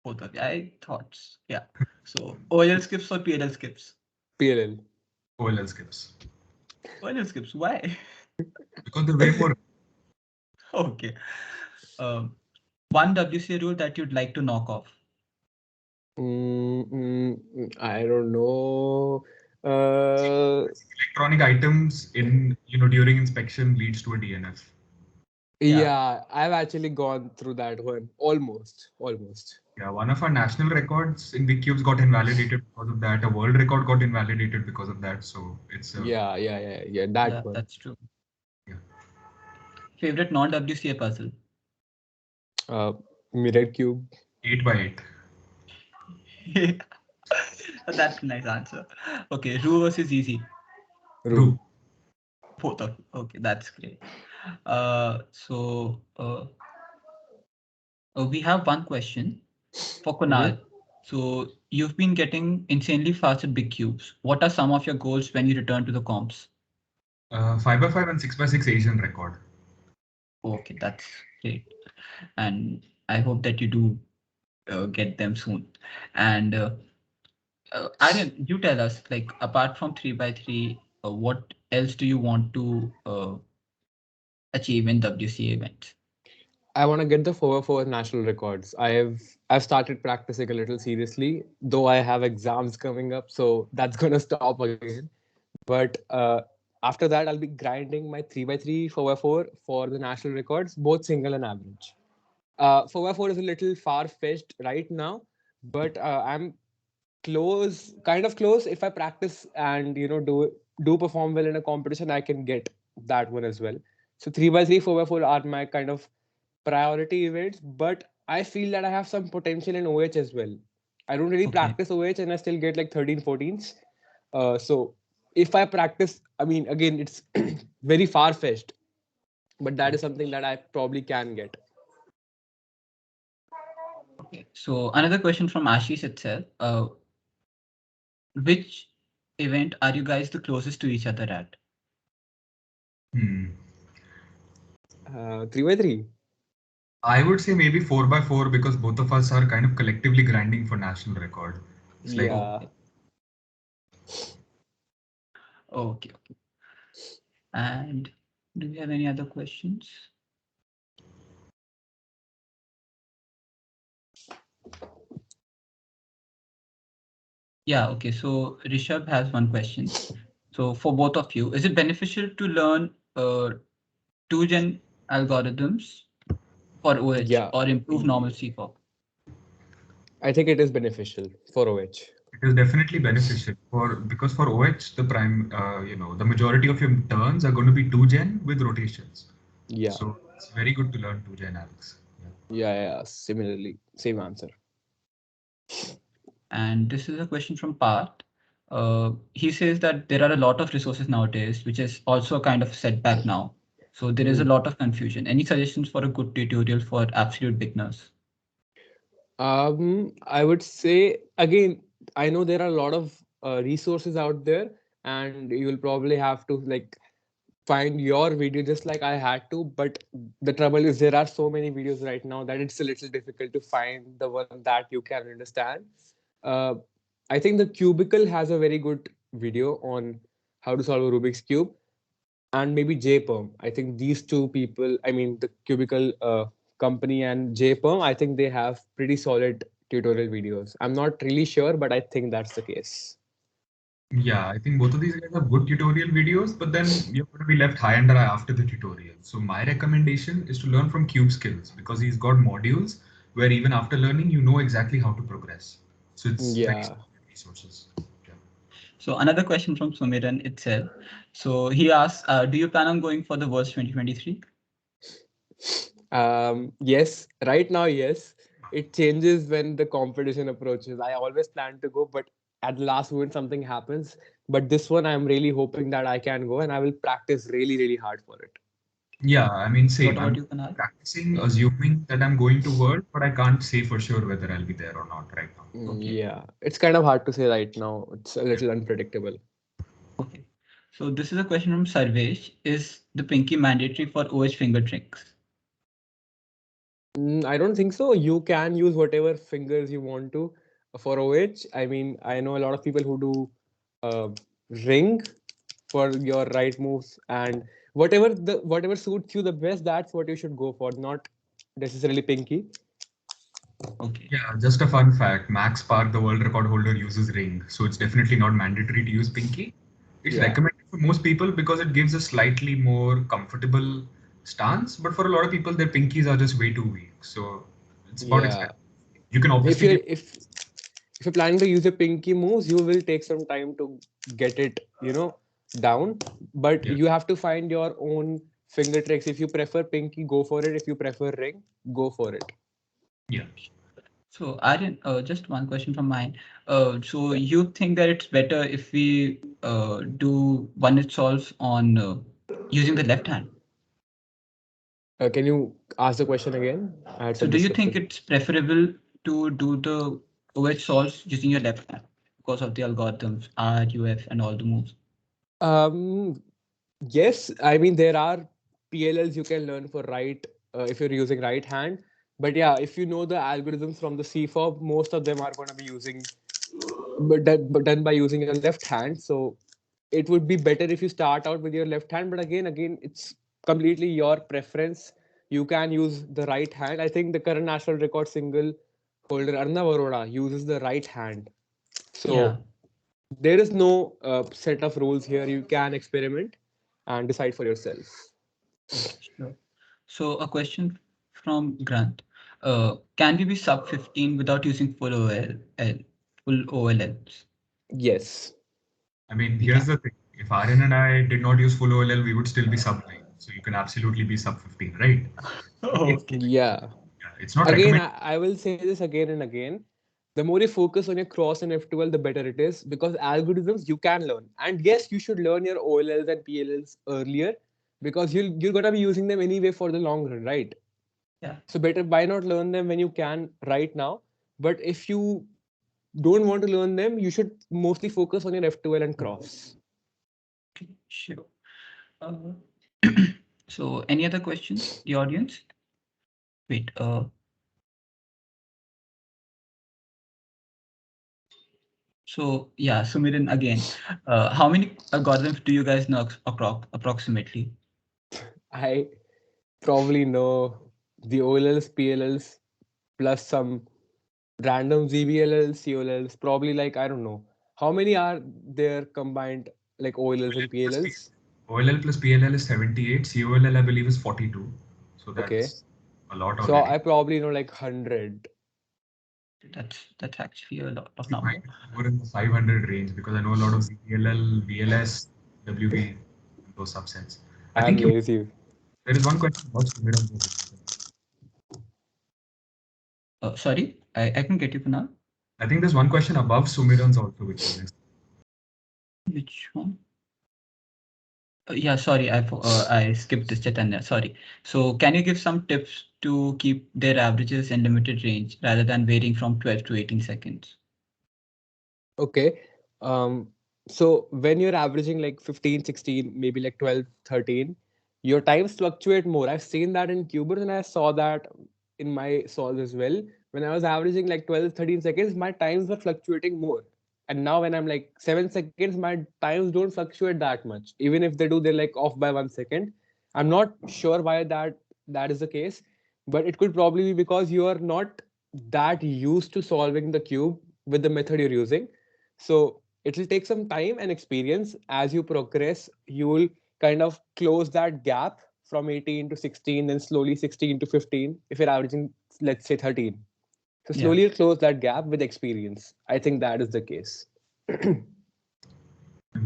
Speaker 1: Both of you. I thought. Yeah. So OL skips or PLL skips?
Speaker 3: PLL.
Speaker 2: OLL skips.
Speaker 1: OL skips. Why?
Speaker 2: Because they're way more.
Speaker 1: Okay. One WCA rule that you'd like to knock off?
Speaker 3: I don't know. Uh,
Speaker 2: Electronic items during inspection leads to a DNF.
Speaker 3: yeah, I've actually gone through that one. Almost.
Speaker 2: Yeah, one of our national records in Big Cubes got invalidated because of that. A world record got invalidated because of that. So it's
Speaker 3: Yeah. That one.
Speaker 1: That's true.
Speaker 2: Yeah.
Speaker 1: Favorite non-WCA puzzle?
Speaker 3: Mirror cube.
Speaker 2: 8x8.
Speaker 1: That's a nice answer. Okay, Ru versus Easy.
Speaker 3: Room.
Speaker 1: Both of you. Okay, that's great. We have one question for Kunal. So you've been getting insanely fast at big cubes. What are some of your goals when you return to the comps?
Speaker 2: 5x5 and 6x6 Asian record.
Speaker 1: Okay, that's great. And I hope that you do get them soon. And Aryan, you tell us, like, apart from 3x3, what else do you want to achieve in WCA events?
Speaker 3: I want to get the 4x4 national records. I've started practicing a little seriously, though I have exams coming up, so that's gonna stop again. But after that, I'll be grinding my 3x3, 4x4 for the national records, both single and average. 4x4 is a little far fetched right now, but I'm kind of close. If I practice and do perform well in a competition, I can get that one as well. So 3x3, 4x4 are my kind of priority events, but I feel that I have some potential in OH as well. I don't really
Speaker 1: Okay.
Speaker 3: practice OH and I still get like 13, 14s. So if I practice, I mean, again, it's very far fetched, but that is something that I probably can get.
Speaker 1: Okay. So another question from Ashish itself. Which event are you guys the closest to each other at?
Speaker 3: 3x3.
Speaker 2: I would say maybe 4x4 because both of us are kind of collectively grinding for national record. It's like,
Speaker 3: Yeah.
Speaker 1: Okay. And do we have any other questions? Yeah, okay. So Rishabh has one question. So for both of you, is it beneficial to learn 2-gen algorithms for OH
Speaker 3: Yeah.
Speaker 1: or improve normal CFOP?
Speaker 3: I think it is beneficial for OH.
Speaker 2: it is definitely beneficial because for OH the majority of your turns are going to be 2-gen with rotations.
Speaker 3: Yeah.
Speaker 2: So it's very good to learn 2-gen Alex.
Speaker 3: Yeah. Similarly, same answer.
Speaker 1: And this is a question from Parth. He says that there are a lot of resources nowadays, which is also a kind of setback now. So there is a lot of confusion. Any suggestions for a good tutorial for absolute beginners?
Speaker 3: I would say again, I know there are a lot of resources out there, and you will probably have to like find your video just like I had to. But the trouble is there are so many videos right now that it's a little difficult to find the one that you can understand. Uh, I think the Cubicle has a very good video on how to solve a Rubik's Cube, and maybe JPerm. I think these two people, I mean, the Cubicle company and JPerm, I think they have pretty solid tutorial videos. I'm not really sure, but I think that's the case.
Speaker 2: Yeah, I think both of these guys have good tutorial videos, but then you're going to be left high and dry after the tutorial. So my recommendation is to learn from Cube Skills because he's got modules where even after learning, you know exactly how to progress. So it's very
Speaker 3: Yeah.
Speaker 2: resources. Yeah.
Speaker 1: So another question from Sumiran itself. So he asks, do you plan on going for the Worlds 2023?
Speaker 3: Yes, right now, yes. It changes when the competition approaches. I always plan to go, but at the last moment something happens. But this one, I'm really hoping that I can go, and I will practice really, really hard for it.
Speaker 2: Yeah, I mean,
Speaker 1: What
Speaker 2: same.
Speaker 1: about
Speaker 2: I'm
Speaker 1: you, Kunal?
Speaker 2: practicing, assuming that I'm going to World, but I can't say for sure whether I'll be there or not right now.
Speaker 1: Okay.
Speaker 3: Yeah, it's kind of hard to say right now. It's a
Speaker 2: Yeah.
Speaker 3: little unpredictable.
Speaker 1: Okay. So this is a question from Sarvesh. Is the pinky mandatory for OH finger tricks?
Speaker 3: I don't think so. You can use whatever fingers you want to for OH. I mean, I know a lot of people who do uh, ring for your right moves, and whatever suits you the best, that's what you should go for, not necessarily pinky.
Speaker 1: Okay.
Speaker 2: Yeah, just a fun fact. Max Park, the world record holder, uses ring. So it's definitely not mandatory to use pinky. It's
Speaker 3: Yeah.
Speaker 2: recommended for most people because it gives a slightly more comfortable stance. But for a lot of people, their pinkies are just way too weak. So it's about
Speaker 3: Yeah.
Speaker 2: experience. You can
Speaker 3: If
Speaker 2: obviously
Speaker 3: you're
Speaker 2: get.
Speaker 3: if you're planning to use your pinky moves, you will take some time to get it, down. But
Speaker 2: Yeah.
Speaker 3: you have to find your own finger tricks. If you prefer pinky, go for it. If you prefer ring, go for it.
Speaker 2: Yeah.
Speaker 1: So Aryan, just one question from mine. So you think that it's better if we do one it solves on using the left hand?
Speaker 3: Can you ask the question again? I had
Speaker 1: So
Speaker 3: some
Speaker 1: do you think
Speaker 3: disruption.
Speaker 1: it's preferable to do the OH solves using your left hand because of the algorithms, R, UF, and all the moves?
Speaker 3: Um, yes, I mean there are PLLs you can learn for right if you're using right hand. But yeah, if you know the algorithms from the CFOP, most of them are going to be using, but done by using your left hand. So it would be better if you start out with your left hand. But again, it's completely your preference. You can use the right hand. I think the current national record single holder Arnav Arora uses the right hand.
Speaker 1: Yeah.
Speaker 3: So there is no set of rules here. You can experiment and decide for yourself.
Speaker 1: Okay, sure. So a question from Grant. Can we be sub 15 without using full OLLs?
Speaker 3: Yes.
Speaker 2: I mean,
Speaker 1: We
Speaker 2: here's
Speaker 1: can.
Speaker 2: the thing. If Aryan and I did not use full OLL, we would still be sub 9. So you can absolutely be sub 15, right? It's,
Speaker 1: Okay.
Speaker 3: Yeah.
Speaker 2: yeah, it's not
Speaker 3: Again,
Speaker 2: recommended.
Speaker 3: I will say this again and again. The more you focus on your cross and F12, the better it is, because algorithms you can learn. And yes, you should learn your OLLs and PLLs earlier, because you're gonna be using them anyway for the long run, right?
Speaker 1: Yeah.
Speaker 3: So better why not learn them when you can right now. But if you don't want to learn them, you should mostly focus on your F12 and cross.
Speaker 1: Okay, sure. Uh, so any other questions, the audience? Wait. So yeah, Sumiran again. How many algorithms do you guys know approximately?
Speaker 3: I probably know the OLLs, PLLs, plus some random ZBLLs, COLLs, probably like, I don't know. How many are there combined, like OLLs and PLLs?
Speaker 2: OLL plus PLL is 78. COLL, I believe, is 42. So
Speaker 3: Okay.
Speaker 2: that's a lot
Speaker 3: So
Speaker 2: already.
Speaker 3: I probably know like 100.
Speaker 1: That's actually a lot of
Speaker 2: You might
Speaker 1: number.
Speaker 2: be more in the 500 range because I know a lot of ZPLL, VLS, WB, and those subsets. I
Speaker 3: I'm
Speaker 2: think you,
Speaker 3: lazy.
Speaker 2: there is one question about Sumiran's.
Speaker 1: Sorry, I can get you for now.
Speaker 2: I think there's one question above Sumiran's also, which you missed.
Speaker 1: Which one? Yeah, sorry, I skipped this Chaitanya. Sorry. So can you give some tips to keep their averages in limited range rather than varying from 12 to 18 seconds?
Speaker 3: Okay. Um, So when you're averaging like 15, 16, maybe like 12, 13, your times fluctuate more. I've seen that in cubers and I saw that in my solves as well. When I was averaging like 12, 13 seconds, my times were fluctuating more. And now when I'm like 7 seconds, my times don't fluctuate that much. Even if they do, they're like off by 1 second. I'm not sure why that is the case, but it could probably be because you are not that used to solving the cube with the method you're using. So it will take some time and experience. As you progress, you will kind of close that gap from 18 to 16, then slowly 16 to 15 if you're averaging, let's say, 13. So
Speaker 1: Yeah.
Speaker 3: slowly you'll close that gap with experience. I think that is the case.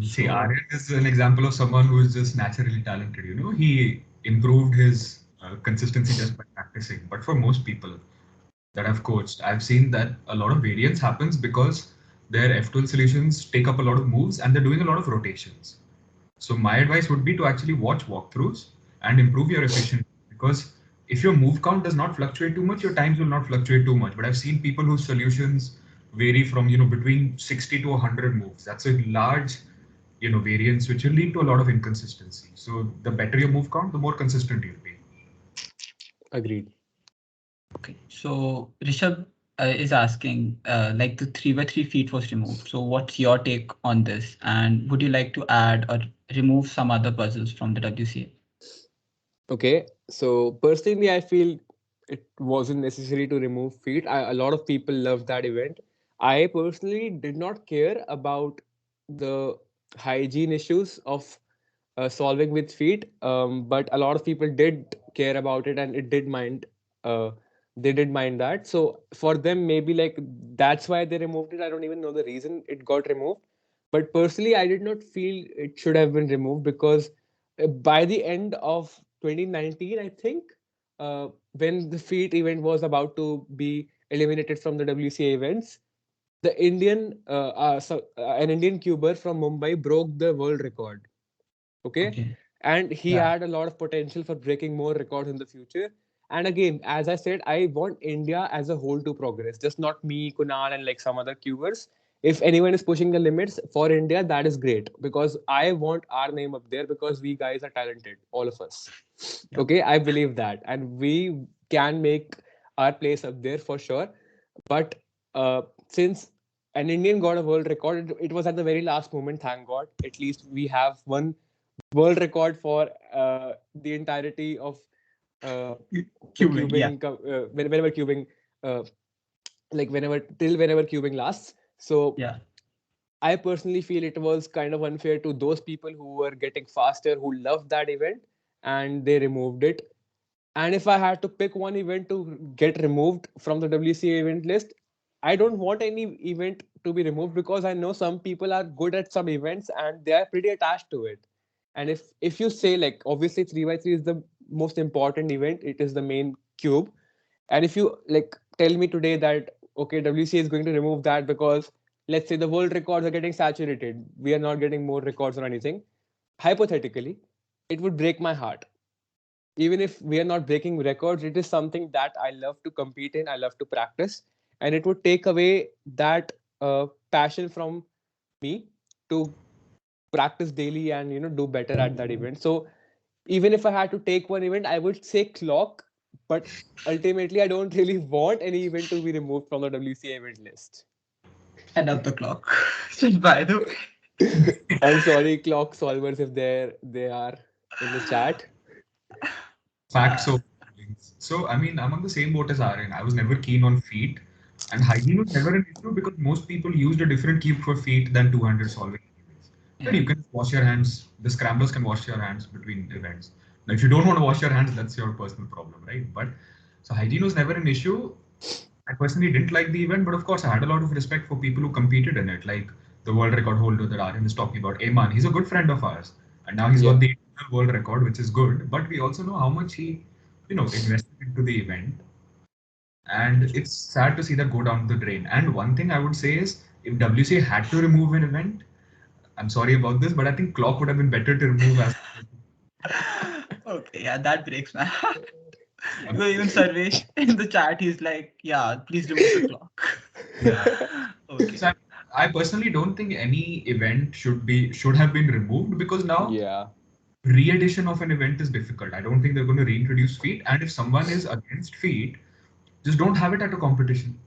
Speaker 2: See,
Speaker 1: So
Speaker 2: Aryan is an example of someone who is just naturally talented. He improved his consistency just by practicing. But for most people that I've coached, I've seen that a lot of variance happens because their F12 solutions take up a lot of moves and they're doing a lot of rotations. So my advice would be to actually watch walkthroughs and improve your efficiency, because if your move count does not fluctuate too much, your times will not fluctuate too much. But I've seen people whose solutions vary from between 60 to 100 moves. That's a large variance which will lead to a lot of inconsistency. So the better your move count, the more consistent you'll be.
Speaker 3: Agreed.
Speaker 1: okay. So Rishabh is asking, like the 3x3 feet was removed. So what's your take on this? And would you like to add or remove some other puzzles from the WCA?
Speaker 3: Okay, so personally, I feel it wasn't necessary to remove feet. A lot of people love that event. I personally did not care about the hygiene issues of solving with feet, but a lot of people did care about it, and it did mind. Uh, they did mind that. So for them, maybe like that's why they removed it. I don't even know the reason it got removed. But personally, I did not feel it should have been removed because by the end of 2019, I think, when the feet event was about to be eliminated from the WCA events, an Indian cuber from Mumbai broke the world record. Okay,
Speaker 1: Okay.
Speaker 3: and he
Speaker 1: Yeah.
Speaker 3: had a lot of potential for breaking more records in the future. And again, as I said, I want India as a whole to progress, just not me, Kunal, and like some other cubers. If anyone is pushing the limits for India, that is great, because I want our name up there, because we guys are talented, all of us.
Speaker 1: Yeah.
Speaker 3: Okay, I believe that, and we can make our place up there for sure. But since an Indian got a world record, it was at the very last moment. Thank God, at least we have one world record for the entirety of the
Speaker 1: Cubing. Yeah.
Speaker 3: cubing, whenever cubing, uh, like whenever cubing lasts. So
Speaker 1: Yeah.
Speaker 3: I personally feel it was kind of unfair to those people who were getting faster, who loved that event, and they removed it. And if I had to pick one event to get removed from the WCA event list, I don't want any event to be removed, because I know some people are good at some events and they are pretty attached to it. And if you say, like, obviously 3x3 is the most important event, it is the main cube. And if you like tell me today that okay, WCA is going to remove that because let's say the world records are getting saturated, we are not getting more records or anything, hypothetically, it would break my heart. Even if we are not breaking records, it is something that I love to compete in, I love to practice, and it would take away that passion from me to practice daily and do better at that event. So even if I had to take one event, I would say clock, but ultimately I don't really want any event to be removed from the WCA event list.
Speaker 1: Head up the clock. Just by the way.
Speaker 3: I'm sorry, clock solvers, if they are in the chat.
Speaker 2: Facts
Speaker 1: Uh,
Speaker 2: over feelings. So, I mean, I'm on the same boat as Aryan. I was never keen on feet, and hygiene was never an issue because most people used a different cube for feet than 200 solving. Then
Speaker 1: yeah.
Speaker 2: you can wash your hands. The scramblers can wash your hands between events. Now, if you don't want to wash your hands, that's your personal problem, right? But so hygiene was never an issue. I personally didn't like the event, but of course, I had a lot of respect for people who competed in it, like the world record holder that Aryan is talking about, Eman. He's a good friend of ours, and now he's
Speaker 3: Yeah.
Speaker 2: got the world record, which is good. But we also know how much he, invested into the event, and it's sad to see that go down the drain. And one thing I would say is, if WCA had to remove an event, I'm sorry about this, but I think clock would have been better to remove as.
Speaker 1: Okay, yeah, that breaks my heart. Because even Sarvesh in the chat, he's like, yeah, please remove the clock.
Speaker 2: Yeah.
Speaker 1: Okay.
Speaker 2: So I personally don't think any event should have been removed, because now
Speaker 3: Yeah.
Speaker 2: re-edition of an event is difficult. I don't think they're going to reintroduce feet. And if someone is against feet, just don't have it at a competition,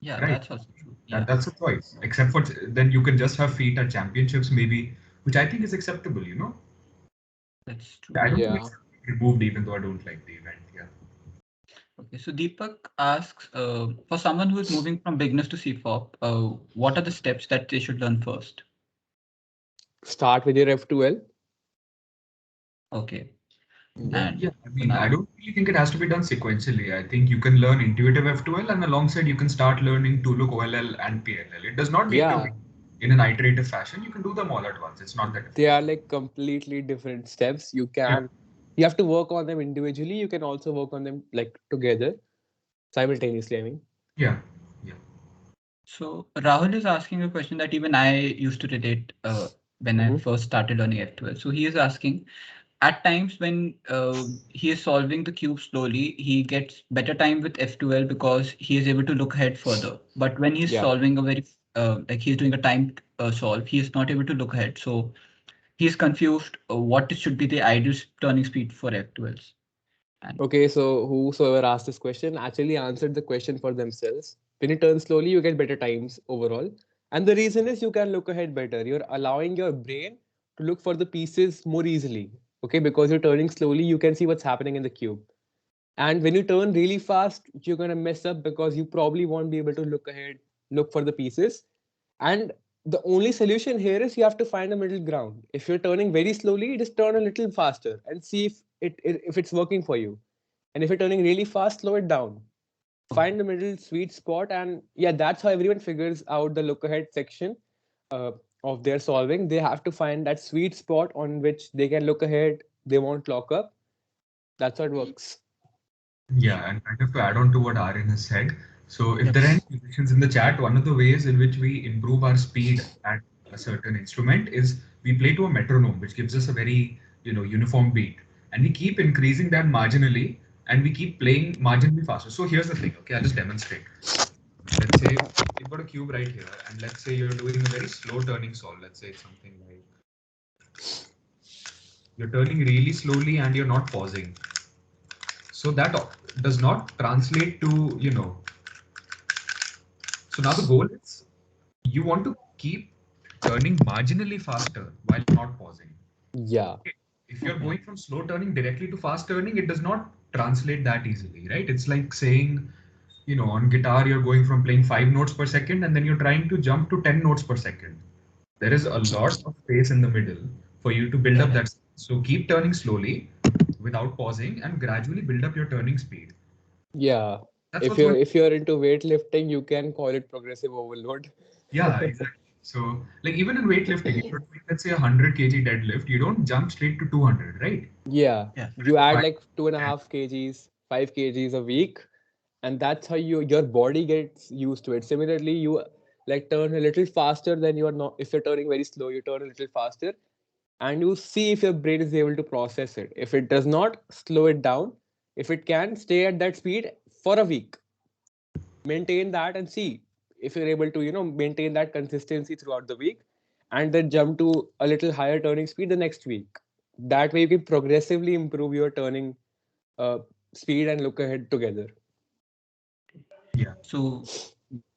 Speaker 1: Yeah,
Speaker 2: right?
Speaker 1: that's also true. Yeah,
Speaker 2: That's a choice. Except for then you can just have feet at championships, maybe, which I think is acceptable.
Speaker 1: that's true.
Speaker 2: I don't think
Speaker 3: Yeah.
Speaker 2: it's removed, even though I don't like the event. Yeah.
Speaker 1: Okay, so Deepak asks, for someone who is moving from beginners to CFOP, what are the steps that they should learn first?
Speaker 3: Start with your F12.
Speaker 1: Okay,
Speaker 3: Yeah.
Speaker 1: and
Speaker 2: Yeah, I mean, I
Speaker 1: Kunal.
Speaker 2: don't really think it has to be done sequentially. I think you can learn intuitive F12, and alongside you can start learning to look OLL and PLL. It does not need to be
Speaker 3: Yeah.
Speaker 2: in an iterative fashion. You can do them all at once. It's not that
Speaker 3: They
Speaker 2: difficult.
Speaker 3: are like completely different steps.
Speaker 2: Yeah.
Speaker 3: You have to work on them individually. You can also work on them like together, simultaneously, I mean.
Speaker 2: Yeah. Yeah.
Speaker 1: So Rahul is asking a question that even I used to relate when I
Speaker 3: Mm-hmm.
Speaker 1: first started learning F12. So he is asking, at times when he is solving the cube slowly, he gets better time with F12 because he is able to look ahead further. But when he's
Speaker 3: Yeah.
Speaker 1: solving a very like he's doing a timed solve, he is not able to look ahead. So he's confused what should be the ideal turning speed for F12s. And
Speaker 3: Okay, so whosoever asked this question actually answered the question for themselves. When you turn slowly, you get better times overall. And the reason is you can look ahead better. You're allowing your brain to look for the pieces more easily. Okay, because you're turning slowly, you can see what's happening in the cube. And when you turn really fast, you're going to mess up because you probably won't be able to look ahead, look for the pieces. And the only solution here is you have to find a middle ground. If you're turning very slowly, just turn a little faster and see if it's working for you. And if you're turning really fast, slow it down. Find the middle sweet spot, and yeah, that's how everyone figures out the look ahead section uh, of their solving. They have to find that sweet spot on which they can look ahead. They won't lock up. That's how it works.
Speaker 2: Yeah, and kind of to add on to what Aryan has said, so if
Speaker 1: yep.
Speaker 2: there are any suggestions in the chat, one of the ways in which we improve our speed at a certain instrument is we play to a metronome, which gives us a very, uniform beat, and we keep increasing that marginally, and we keep playing marginally faster. So here's the thing. Okay, I'll just demonstrate. Let's say you've got a cube right here, and let's say you're doing a very slow turning solve. Let's say it's something like you're turning really slowly and you're not pausing. So that does not translate to, so now the goal is you want to keep turning marginally faster while not pausing.
Speaker 3: Yeah.
Speaker 2: Okay. If you're
Speaker 1: Okay.
Speaker 2: going from slow turning directly to fast turning, it does not translate that easily, right? It's like saying, on guitar, you're going from playing 5 notes per second and then you're trying to jump to 10 notes per second. There is a lot of space in the middle for you to build up
Speaker 1: Correct.
Speaker 2: that. So keep turning slowly without pausing and gradually build up your turning speed.
Speaker 3: Yeah.
Speaker 2: That's
Speaker 3: If
Speaker 2: also
Speaker 3: you're if you're into weightlifting, you can call it progressive overload.
Speaker 2: Yeah, exactly. So, like even in weightlifting, if you're doing, let's say, a 100 kg deadlift, you don't jump straight to 200, right?
Speaker 3: Yeah.
Speaker 1: Yeah.
Speaker 3: You add
Speaker 2: Five,
Speaker 3: like 2.5 kgs, 5 kgs a week, and that's how your body gets used to it. Similarly, you like turn a little faster than you're not. If you're turning very slow, you turn a little faster, and you see if your brain is able to process it. If it does not, slow it down. If it can, stay at that speed for a week. Maintain that and see if you're able to maintain that consistency throughout the week, and then jump to a little higher turning speed the next week. That way you can progressively improve your turning uh, speed and look ahead together.
Speaker 2: yeah.
Speaker 1: So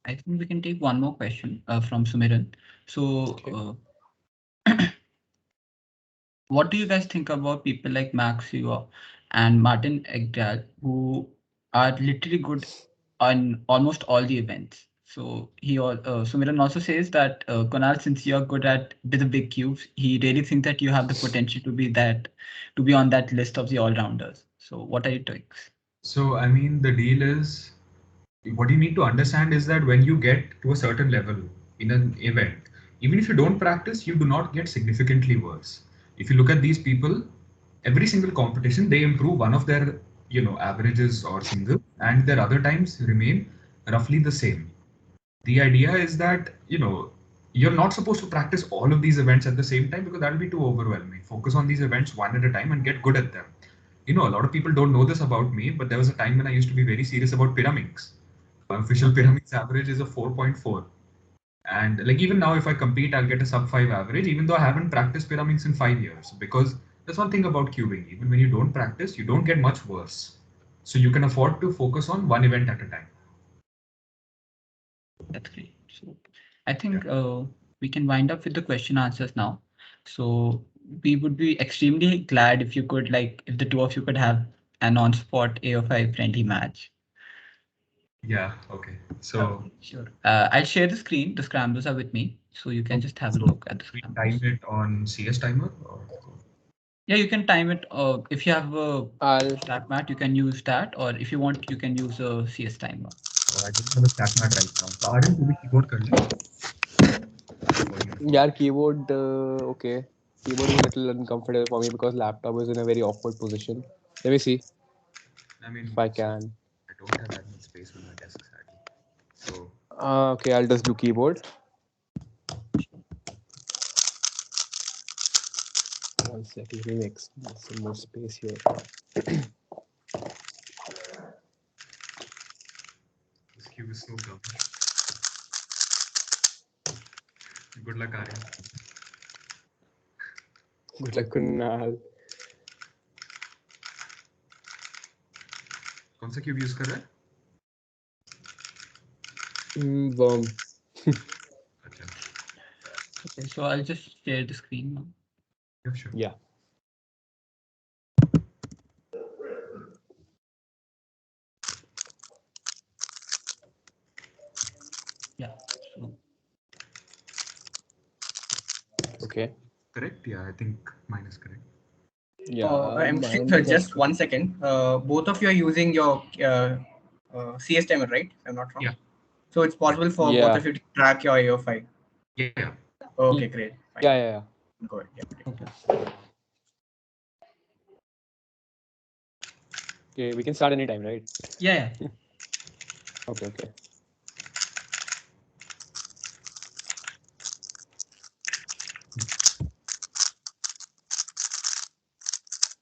Speaker 1: I think we can take one more question from Sumiran.
Speaker 3: Okay.
Speaker 1: So, what do you guys think about people like Max Hugo and Martin Egdal, who are literally good on almost all the events? So Sumiran also says that Kunal, since you're good at with the big cubes, he really thinks that you have the potential to be on that list of the all rounders. So what are your takes?
Speaker 2: So, I mean, the deal is what you need to understand is that when you get to a certain level in an event, even if you don't practice, you do not get significantly worse. If you look at these people, every single competition, they improve one of their, averages or single, and their other times remain roughly the same. The idea is that you're not supposed to practice all of these events at the same time because that'll be too overwhelming. Focus on these events one at a time and get good at them. A lot of people don't know this about me, but there was a time when I used to be very serious about pyramids. My official
Speaker 3: Okay.
Speaker 2: pyramids average is a 4.4, And like even now, if I compete, I'll get a sub 5 average, even though I haven't practiced pyramids in 5 years. Because that's one thing about cubing. Even when you don't practice, you don't get much worse. So you can afford to focus on one event at a time.
Speaker 1: That's great. So I think we can wind up with the question answers now. So we would be extremely glad if you could, like, if the two of you could have an on-spot AO5 friendly match.
Speaker 2: Yeah. Okay. So
Speaker 1: Sure. I'll share the screen. The scramblers are with me, so you can just have a
Speaker 2: so
Speaker 1: look at the
Speaker 2: we
Speaker 1: scramblers.
Speaker 2: time it on CS timer. Or...
Speaker 1: Yeah, you can time it. If you have a
Speaker 3: I'll
Speaker 1: stat mat, you can use that, or if you want, you can use a CS timer.
Speaker 2: I don't have a stat mat right now. So Aryan, to be keyboard kar le.
Speaker 3: yeah, keyboard. Okay, keyboard is a little uncomfortable for me because laptop is in a very awkward position. Let me see
Speaker 2: I mean,
Speaker 3: if I can.
Speaker 2: I don't have that much space on my desk, sadly. So
Speaker 3: Okay, I'll just do keyboard. One second, let me make some more space here.
Speaker 2: this cube is so dumb. Good luck, Aryan.
Speaker 3: Good luck, Kunal.
Speaker 2: कौन सा cube use कर रहा है?
Speaker 3: Worm.
Speaker 2: अच्छा.
Speaker 1: Okay, so I'll just share the screen now.
Speaker 2: Yeah, sure.
Speaker 3: Yeah.
Speaker 1: Yeah. So
Speaker 3: Okay.
Speaker 2: Correct? Yeah, I think mine is correct.
Speaker 3: Yeah.
Speaker 4: I'm
Speaker 3: mine
Speaker 4: sorry,
Speaker 3: is
Speaker 4: just
Speaker 3: also-
Speaker 4: 1 second. Both of you are using your CS timer, right? If I'm not wrong.
Speaker 2: Yeah.
Speaker 4: So it's possible for both
Speaker 3: Yeah.
Speaker 4: of you to track your AO5.
Speaker 2: Yeah.
Speaker 4: Okay, great. Fine.
Speaker 3: Yeah.
Speaker 4: Go ahead. Yeah.
Speaker 1: okay.
Speaker 3: Okay, we can start anytime, right?
Speaker 1: Yeah.
Speaker 3: Okay.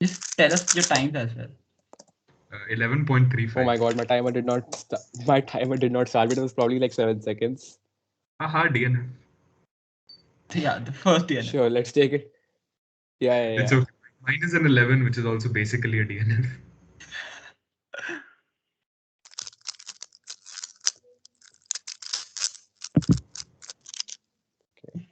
Speaker 1: Just tell us your times as well.
Speaker 2: 11.35.
Speaker 3: Oh my god, my timer did not start. It was probably like 7 seconds.
Speaker 2: Aha, DNF.
Speaker 1: Yeah, the first year.
Speaker 3: Sure, let's take it. Yeah.
Speaker 2: It's okay. Mine is an 11, which is also basically a DNF.
Speaker 3: Okay.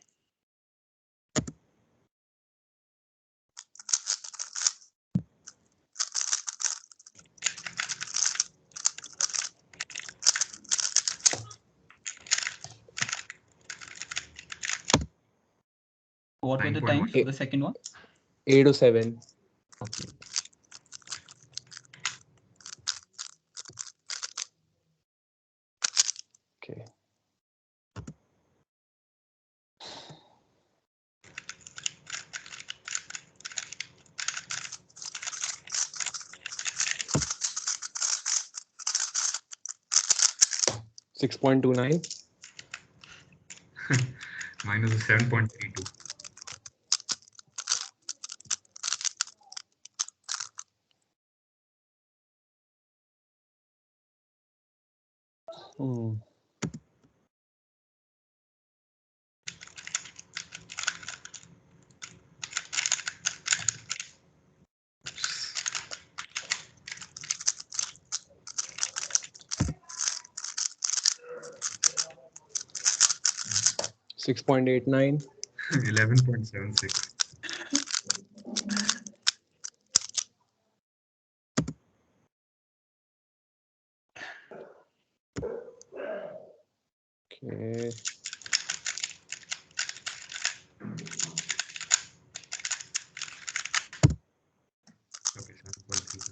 Speaker 1: What were the
Speaker 2: 9.1.
Speaker 1: times for the second one?
Speaker 3: 807.
Speaker 1: Okay.
Speaker 3: Okay. $6.29.
Speaker 2: Mine is a 7.32.
Speaker 3: Hmm. $6.89.
Speaker 2: 11.76.
Speaker 3: Okay.
Speaker 2: Okay, 7.32.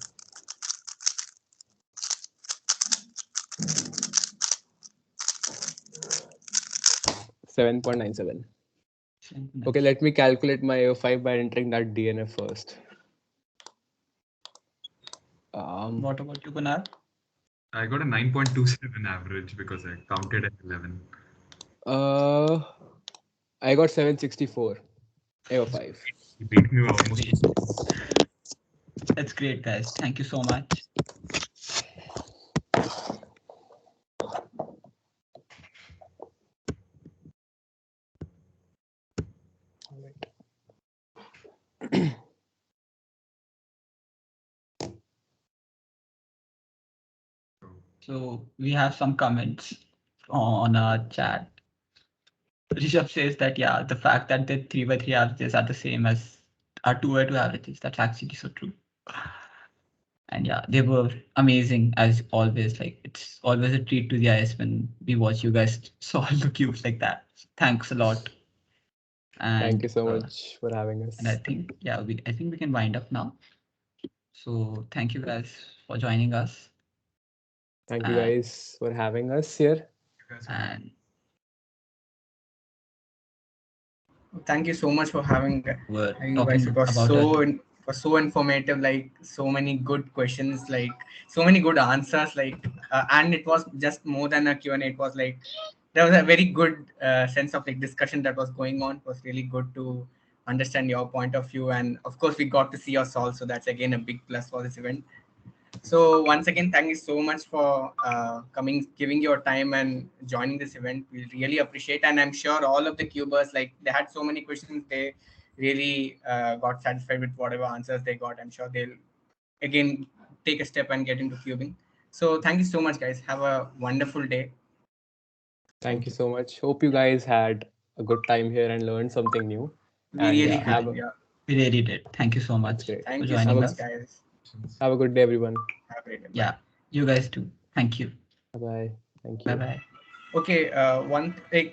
Speaker 3: 7.97.
Speaker 1: Nice.
Speaker 3: Okay, let me calculate my AO5 by entering that DNF first.
Speaker 1: What about you, Kunal?
Speaker 2: I got a 9.27 average because I counted at 11.
Speaker 3: I got 764 AO5.
Speaker 2: You beat me almost.
Speaker 1: That's great, guys. Thank you so much. So we have some comments on our chat. Rishabh says that, yeah, the fact that the 3x3 averages are the same as our 2x2 averages, that's actually so true. And yeah, they were amazing as always. Like, it's always a treat to the eyes when we watch you guys solve the cubes like that. Thanks a lot. And,
Speaker 3: Thank you so much for having us.
Speaker 1: And I think, yeah, I think we can wind up now. So thank you guys for joining us.
Speaker 3: Thank you guys for having us here.
Speaker 1: And
Speaker 4: Thank you so much for having
Speaker 1: we're
Speaker 4: you guys. It was
Speaker 1: talking about
Speaker 4: so informative. Like so many good questions, like so many good answers. Like and it was just more than a Q&A. It was like there was a very good sense of like discussion that was going on. It was really good to understand your point of view, and of course we got to see your solve. So that's again a big plus for this event. So once again, thank you so much for coming, giving your time and joining this event. We really appreciate, and I'm sure all of the cubers, like they had so many questions, they really got satisfied with whatever answers they got. I'm sure they'll again take a step and get into cubing. So thank you so much, guys. Have a wonderful day.
Speaker 3: Thank you so much. Hope you guys had a good time here and learned something new.
Speaker 4: We
Speaker 3: And
Speaker 4: really
Speaker 3: yeah,
Speaker 4: did. Yeah.
Speaker 1: we really did. Thank you so much
Speaker 3: great.
Speaker 1: for
Speaker 4: Thank you so
Speaker 1: joining
Speaker 4: much,
Speaker 1: us.
Speaker 4: guys.
Speaker 3: Have a good day, everyone.
Speaker 4: Have a great day.
Speaker 1: Yeah, you guys too. Thank you.
Speaker 3: Bye bye. Thank
Speaker 1: Bye
Speaker 3: you.
Speaker 1: bye.
Speaker 4: Okay. One like